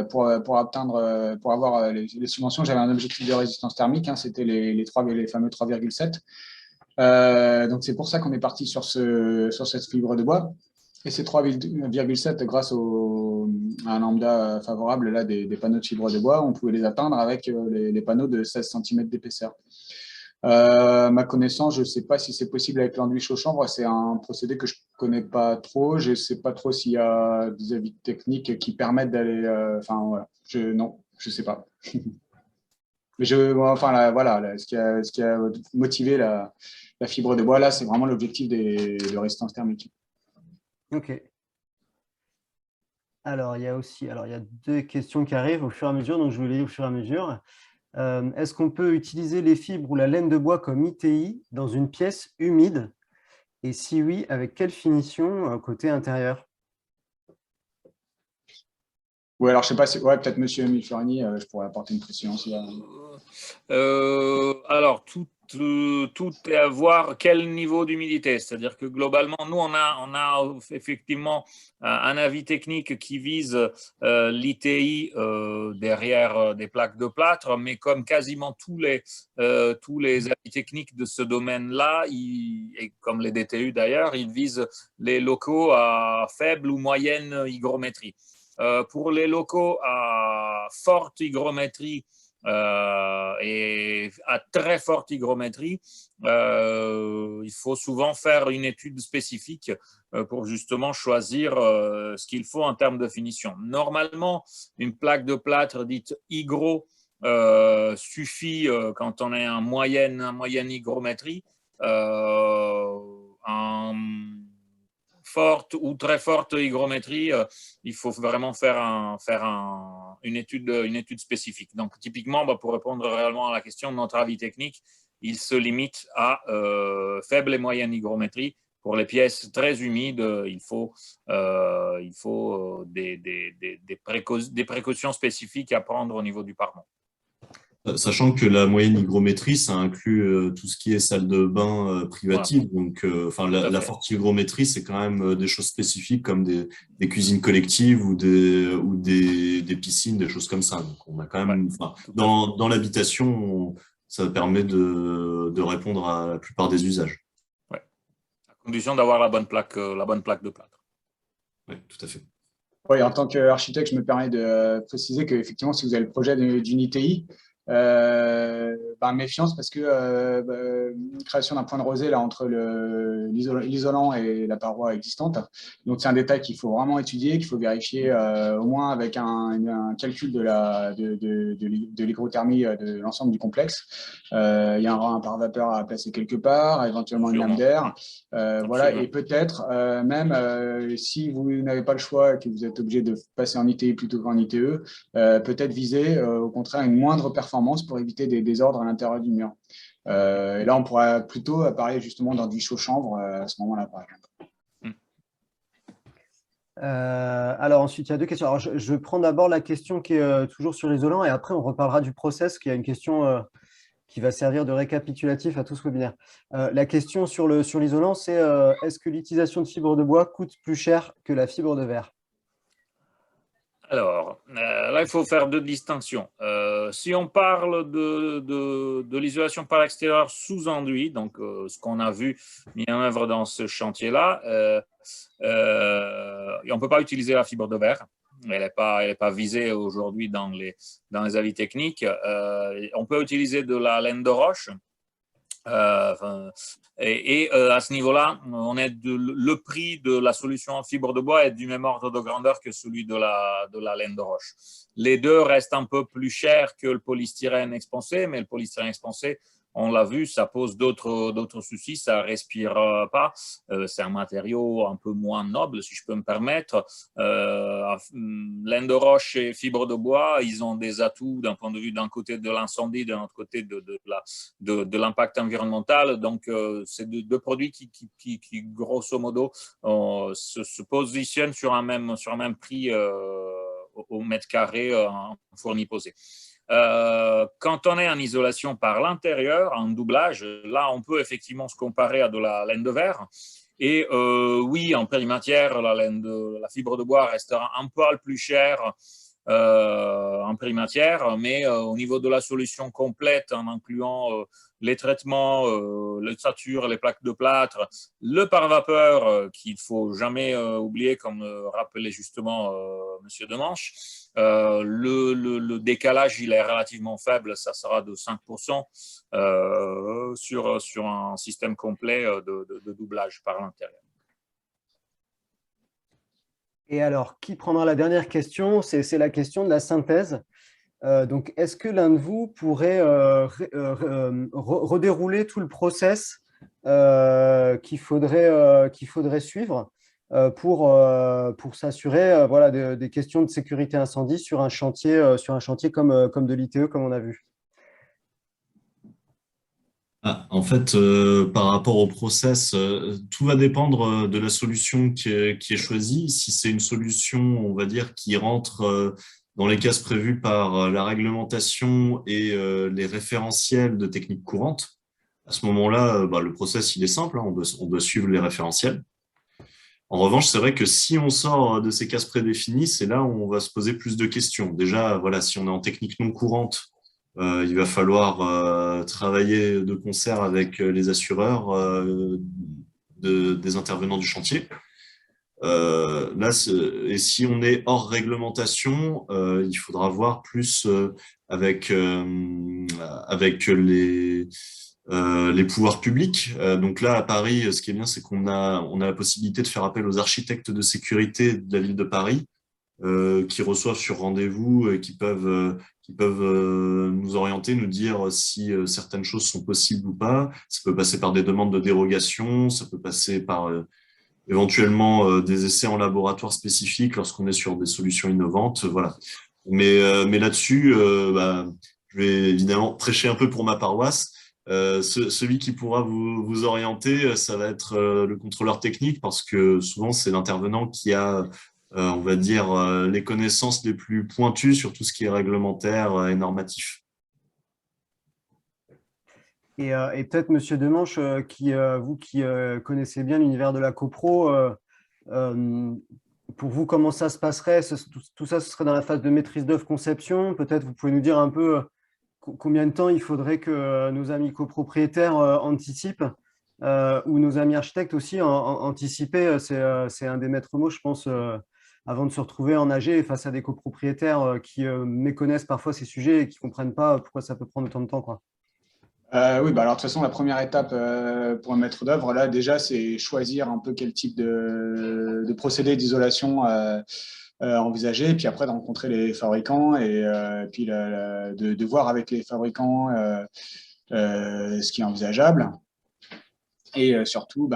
pour avoir les subventions, j'avais un objectif de résistance thermique. Hein, c'était les fameux 3,7. Donc c'est pour ça qu'on est parti sur cette fibre de bois. Et ces 3,7, grâce à un lambda favorable là, des panneaux de fibre de bois, on pouvait les atteindre avec les panneaux de 16 cm d'épaisseur. Ma connaissance, je ne sais pas si c'est possible avec l'enduit chaud-chanvre. C'est un procédé que je ne connais pas trop. Je ne sais pas trop s'il y a des avis techniques qui permettent d'aller… voilà. Non, je ne sais pas. Mais ce qui a motivé la fibre de bois, là, c'est vraiment l'objectif de résistance thermique. Ok. Alors, il y a deux questions qui arrivent au fur et à mesure, donc je vais les lire au fur et à mesure. Est-ce qu'on peut utiliser les fibres ou la laine de bois comme ITI dans une pièce humide? Et si oui, avec quelle finition côté intérieur? Oui, alors je ne sais pas si… Ouais, peut-être Monsieur Milferani, je pourrais apporter une précision aussi. Alors, tout est à voir quel niveau d'humidité. C'est-à-dire que globalement, nous, on a effectivement un avis technique qui vise l'ITI derrière des plaques de plâtre, mais comme quasiment tous les avis techniques de ce domaine-là, et comme les DTU d'ailleurs, ils visent les locaux à faible ou moyenne hygrométrie. Pour les locaux à forte hygrométrie et à très forte hygrométrie, il faut souvent faire une étude spécifique pour justement choisir ce qu'il faut en termes de finition. Normalement, une plaque de plâtre dite hygro suffit quand on est en moyenne hygrométrie. En forte ou très forte hygrométrie, il faut vraiment faire une étude spécifique. Donc, typiquement, pour répondre réellement à la question, notre avis technique, il se limite à faible et moyenne hygrométrie. Pour les pièces très humides, il faut des précautions spécifiques à prendre au niveau du parement. Sachant que la moyenne hygrométrie, ça inclut tout ce qui est salle de bain privative. Voilà. Donc, la forte hygrométrie, c'est quand même des choses spécifiques comme des cuisines collectives ou des piscines, des choses comme ça. Donc, on a quand même, dans l'habitation, ça permet de répondre à la plupart des usages. Ouais. À condition d'avoir la bonne plaque de plâtre. Oui, tout à fait. Oui, en tant qu'architecte, je me permets de préciser qu'effectivement, si vous avez le projet d'une ITI, méfiance parce que création d'un point de rosée là, entre l'isolant et la paroi existante. Donc, c'est un détail qu'il faut vraiment étudier, qu'il faut vérifier au moins avec un calcul de l'hygrothermie de l'ensemble du complexe. Il y a un pare-vapeur à placer quelque part, éventuellement une lame d'air. Voilà, et peut-être même si vous n'avez pas le choix et que vous êtes obligé de passer en ITI plutôt qu'en ITE, peut-être viser au contraire une moindre performance pour éviter des désordres à l'intérieur du mur. Et là, on pourrait plutôt parler justement d'un du chaud-chanvre à ce moment-là, par exemple. Alors ensuite, il y a deux questions. Alors, je prends d'abord la question qui est toujours sur l'isolant et après, on reparlera du process, qui est une question qui va servir de récapitulatif à tout ce webinaire. La question sur l'isolant, c'est est-ce que l'utilisation de fibre de bois coûte plus cher que la fibre de verre? Alors, là, il faut faire deux distinctions. Si on parle de l'isolation par l'extérieur sous enduit, donc ce qu'on a vu mis en œuvre dans ce chantier-là, on ne peut pas utiliser la fibre de verre. Elle n'est pas visée aujourd'hui dans les avis techniques. On peut utiliser de la laine de roche. À ce niveau-là, le prix de la solution en fibre de bois est du même ordre de grandeur que celui de la laine de roche. Les deux restent un peu plus chers que le polystyrène expansé, mais le polystyrène expansé, on l'a vu, ça pose d'autres soucis, ça ne respire pas. C'est un matériau un peu moins noble, si je peux me permettre. Laine de roche et fibre de bois, ils ont des atouts d'un point de vue d'un côté de l'incendie, d'un autre côté de l'impact environnemental. Donc, c'est deux produits qui grosso modo, se positionnent sur un même prix au mètre carré fourni posé. Quand on est en isolation par l'intérieur, en doublage, là, on peut effectivement se comparer à de la laine de verre. Et oui, en périmatière, la fibre de bois restera un poil plus chère en périmatière, mais au niveau de la solution complète, en incluant les traitements, l'ossature, les plaques de plâtre, le pare-vapeur qu'il ne faut jamais oublier, comme rappelait justement M. Demanche, le décalage il est relativement faible, ça sera de 5% sur un système complet de doublage par l'intérieur. Et alors, qui prendra la dernière question? C'est la question de la synthèse. Donc, est-ce que l'un de vous pourrait redérouler tout le process qu'il faudrait suivre pour s'assurer voilà, des questions de sécurité incendie sur un chantier comme de l'ITE, comme on a vu? En fait, par rapport au process, tout va dépendre de la solution qui est choisie. Si c'est une solution, on va dire, qui rentre dans les cases prévues par la réglementation et les référentiels de techniques courantes, à ce moment-là, le process, il est simple, hein, on doit suivre les référentiels. En revanche, c'est vrai que si on sort de ces cases prédéfinies, c'est là où on va se poser plus de questions. Déjà, voilà, si on est en technique non courante, il va falloir travailler de concert avec les assureurs des intervenants du chantier. Là, et si on est hors réglementation, il faudra voir plus avec les pouvoirs publics. Donc là, à Paris, ce qui est bien, c'est qu'on a la possibilité de faire appel aux architectes de sécurité de la ville de Paris, qui reçoivent sur rendez-vous et qui peuvent nous orienter, nous dire si certaines choses sont possibles ou pas. Ça peut passer par des demandes de dérogation, ça peut passer par éventuellement des essais en laboratoire spécifiques lorsqu'on est sur des solutions innovantes. Voilà. Mais là-dessus, je vais évidemment prêcher un peu pour ma paroisse. Celui qui pourra vous orienter, ça va être le contrôleur technique, parce que souvent, c'est l'intervenant qui a, on va dire, les connaissances les plus pointues sur tout ce qui est réglementaire et normatif. Et peut-être, Monsieur Demanche, vous qui connaissez bien l'univers de la copro, pour vous, comment ça se passerait? Tout ça, ce serait dans la phase de maîtrise d'œuvre conception. Peut-être vous pouvez nous dire un peu combien de temps il faudrait que nos amis copropriétaires anticipent, ou nos amis architectes aussi anticiper. C'est un des maîtres mots, je pense, avant de se retrouver en AG face à des copropriétaires qui méconnaissent parfois ces sujets et qui ne comprennent pas pourquoi ça peut prendre autant de temps, quoi. Oui, alors de toute façon, la première étape pour un maître d'œuvre, là, déjà, c'est choisir un peu quel type de procédé d'isolation envisager, et puis après de rencontrer les fabricants et puis de voir avec les fabricants ce qui est envisageable. Et surtout,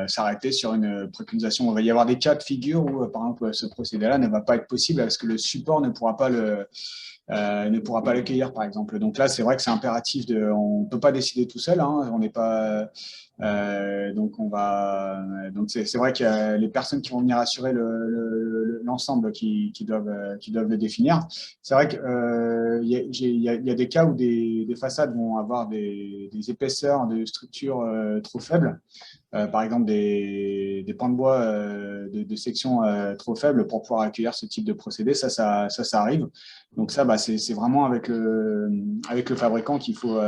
s'arrêter sur une préconisation. Il va y avoir des cas de figure où, par exemple, ce procédé-là ne va pas être possible parce que le support ne pourra pas l'accueillir, par exemple. Donc là, c'est vrai que c'est impératif. On ne peut pas décider tout seul. Hein, on n'est pas. Donc c'est vrai qu'il y a les personnes qui vont venir assurer l'ensemble qui doivent le définir. C'est vrai qu'il y a des cas où des façades vont avoir des épaisseurs de structure trop faibles. Par exemple, des pans de bois de section trop faibles pour pouvoir accueillir ce type de procédé. Ça arrive. Donc ça, c'est vraiment avec le fabricant qu'il faut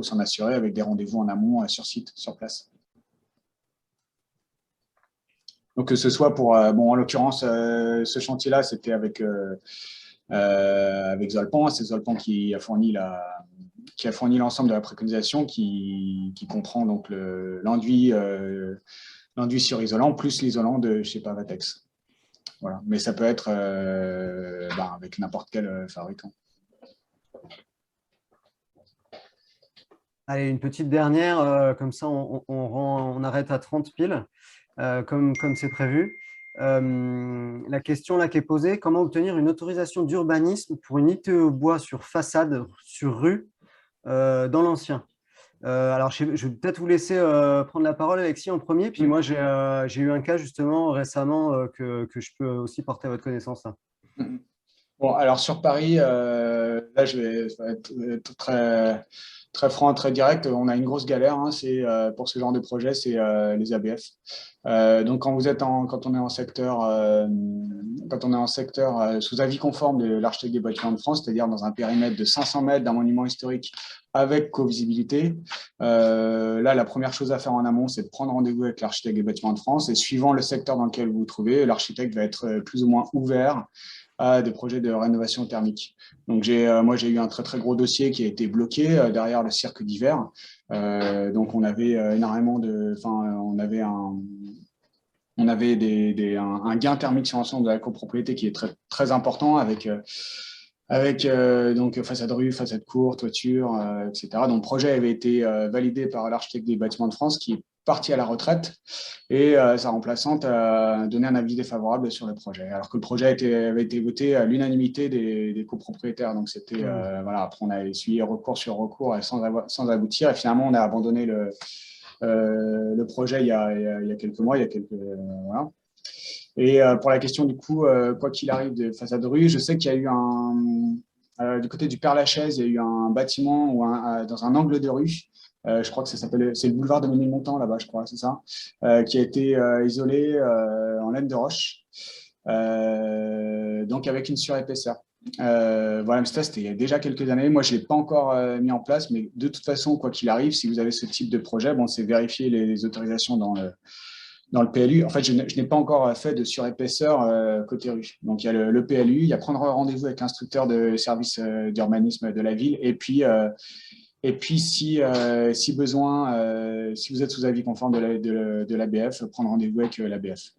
s'en assurer, avec des rendez-vous en amont sur site, sur place. Donc que ce soit pour, en l'occurrence, ce chantier-là, c'était avec Zolpan. C'est Zolpan qui a fourni l'ensemble de la préconisation qui comprend donc l'enduit sur isolant plus l'isolant de chez Pavatex. Voilà. Mais ça peut être avec n'importe quel fabricant. Allez, une petite dernière, comme ça on arrête à 30 piles, comme c'est prévu. La question là qui est posée, comment obtenir une autorisation d'urbanisme pour une ITE bois sur façade, sur rue, dans l'ancien? Alors, je vais peut-être vous laisser prendre la parole, Alexis, en premier. Puis moi, j'ai eu un cas justement récemment que je peux aussi porter à votre connaissance. Bon, alors sur Paris, là, je vais être très, très franc, très direct. On a une grosse galère. Hein, pour ce genre de projet, c'est les ABF. Donc, quand on est en secteur, sous avis conforme de l'architecte des bâtiments de France, c'est-à-dire dans un périmètre de 500 mètres d'un monument historique avec co-visibilité, là, la première chose à faire en amont, c'est de prendre rendez-vous avec l'architecte des bâtiments de France. Et suivant le secteur dans lequel vous vous trouvez, l'architecte va être plus ou moins ouvert à des projets de rénovation thermique. Donc, moi, j'ai eu un très, très gros dossier qui a été bloqué derrière le cirque d'hiver. Donc, on avait énormément on avait un gain thermique sur l'ensemble de la copropriété qui est très, très important avec donc façade rue, façade cour, toiture, etc. Donc, le projet avait été validé par l'architecte des bâtiments de France qui est parti à la retraite et sa remplaçante a donné un avis défavorable sur le projet, alors que le projet avait été voté à l'unanimité des copropriétaires. Donc, c'était, voilà, après, on a essuyé recours sur recours sans aboutir et finalement, on a abandonné le projet il y a quelques mois, voilà. Et pour la question, du coup, quoi qu'il arrive de façade rue, je sais qu'il y a eu du côté du Père-Lachaise, il y a eu un bâtiment dans un angle de rue, je crois que c'est le boulevard de Ménilmontant là-bas, je crois, c'est ça, qui a été isolé en laine de roche, donc avec une surépaisseur. Voilà, mais ça, c'était il y a déjà quelques années. Moi, je ne l'ai pas encore mis en place, mais de toute façon, quoi qu'il arrive, si vous avez ce type de projet, bon, c'est vérifier les autorisations dans le PLU, en fait, je n'ai pas encore fait de surépaisseur côté rue. Donc, il y a le PLU, il y a prendre rendez-vous avec l'instructeur de service d'urbanisme de la ville. Et puis si besoin, si vous êtes sous avis conforme de l'ABF, prendre rendez-vous avec l'ABF.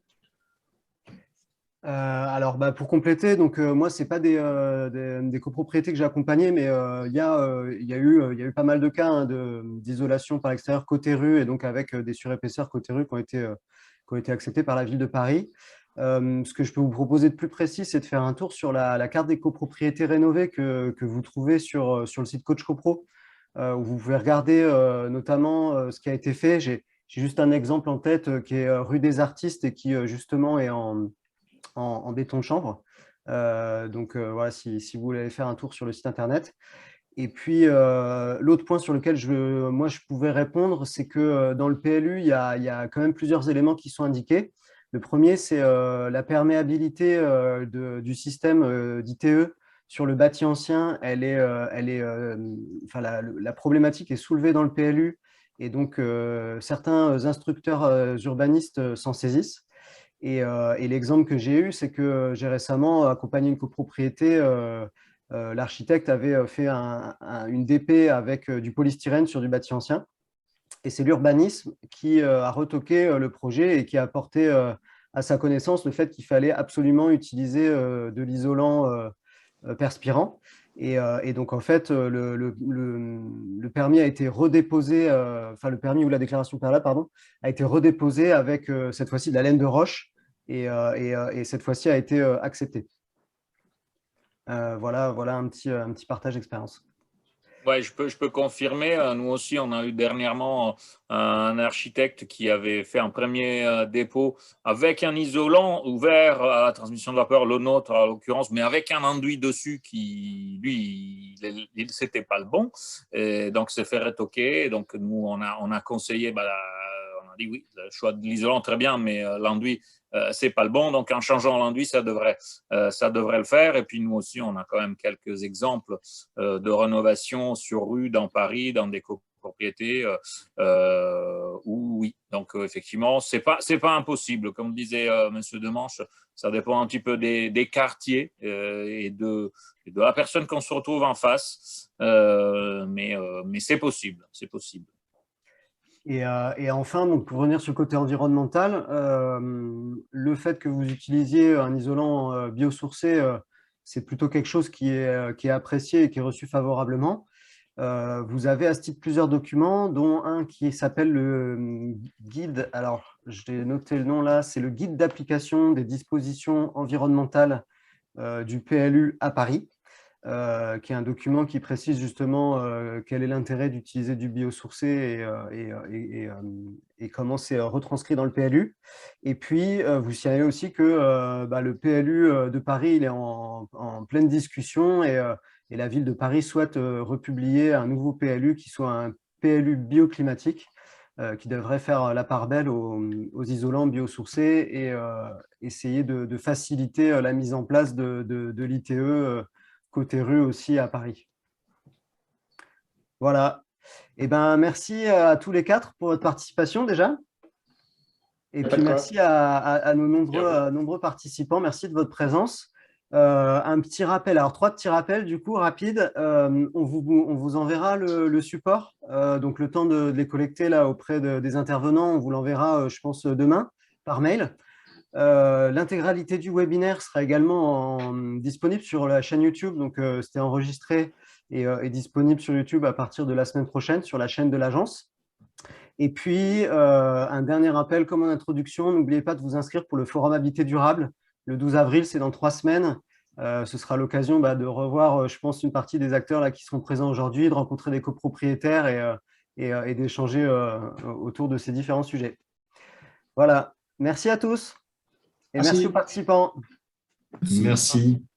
Alors, pour compléter, donc moi, c'est pas des copropriétés que j'ai accompagnées, mais il y a eu pas mal de cas hein, d'isolation par l'extérieur côté rue et donc avec des surépaisseurs côté rue qui ont été acceptés par la ville de Paris. Ce que je peux vous proposer de plus précis, c'est de faire un tour sur la carte des copropriétés rénovées que vous trouvez sur le site Coach CoPro, où vous pouvez regarder notamment ce qui a été fait. J'ai juste un exemple en tête qui est rue des Artistes et qui justement est en béton de chanvre. Donc voilà, si vous voulez aller faire un tour sur le site internet. Et puis l'autre point sur lequel moi je pouvais répondre, c'est que dans le PLU, il y a quand même plusieurs éléments qui sont indiqués. Le premier, c'est la perméabilité du système d'ITE sur le bâti ancien. La problématique est soulevée dans le PLU et donc certains instructeurs urbanistes s'en saisissent. Et l'exemple que j'ai eu, c'est que j'ai récemment accompagné une copropriété. L'architecte avait fait une DP avec du polystyrène sur du bâti ancien. Et c'est l'urbanisme qui a retoqué le projet et qui a apporté à sa connaissance le fait qu'il fallait absolument utiliser de l'isolant perspirant. Et donc, en fait, le permis a été redéposé, enfin, le permis ou la déclaration préalable, pardon, a été redéposé avec cette fois-ci de la laine de roche et cette fois-ci a été accepté. Voilà un petit partage d'expérience. Ouais, je peux confirmer. Nous aussi, on a eu dernièrement un architecte qui avait fait un premier dépôt avec un isolant ouvert à la transmission de vapeur, le nôtre en l'occurrence, mais avec un enduit dessus qui, lui, c'était pas le bon. Et donc, c'est fait retoquer. Donc, nous, on a conseillé, on a dit oui, le choix de l'isolant, très bien, mais l'enduit, c'est pas le bon. Donc, en changeant l'enduit, ça devrait le faire. Et puis, nous aussi, on a quand même quelques exemples de rénovation sur rue dans Paris, dans des copropriétés où oui. Donc, effectivement, c'est pas impossible. Comme disait Monsieur Demanche, ça dépend un petit peu des quartiers et de la personne qu'on se retrouve en face. Mais c'est possible. C'est possible. Et enfin, donc pour revenir sur le côté environnemental, le fait que vous utilisiez un isolant biosourcé, c'est plutôt quelque chose qui est apprécié et qui est reçu favorablement. Vous avez à ce titre plusieurs documents, dont un qui s'appelle le guide, alors j'ai noté le nom là, c'est le guide d'application des dispositions environnementales du PLU à Paris. Qui est un document qui précise justement quel est l'intérêt d'utiliser du biosourcé et comment c'est retranscrit dans le PLU. Et puis, vous signalez aussi que le PLU de Paris il est en pleine discussion et la ville de Paris souhaite republier un nouveau PLU qui soit un PLU bioclimatique qui devrait faire la part belle aux isolants biosourcés et essayer de faciliter la mise en place de l'ITE côté rue aussi à Paris. Voilà. Merci à tous les quatre pour votre participation déjà. Et puis merci à nos nombreux participants. Merci de votre présence. Un petit rappel, alors 3 petits rappels du coup rapides. On vous enverra le support, donc le temps de les collecter là auprès des intervenants, on vous l'enverra je pense demain par mail. L'intégralité du webinaire sera également disponible sur la chaîne YouTube, donc c'était enregistré et disponible sur YouTube à partir de la semaine prochaine sur la chaîne de l'agence. Et puis, un dernier rappel comme en introduction, n'oubliez pas de vous inscrire pour le Forum Habité Durable. Le 12 avril, c'est dans 3 semaines. Ce sera l'occasion de revoir, je pense, une partie des acteurs là, qui seront présents aujourd'hui, de rencontrer des copropriétaires et d'échanger autour de ces différents sujets. Voilà. Merci à tous. Et merci aux participants. Merci.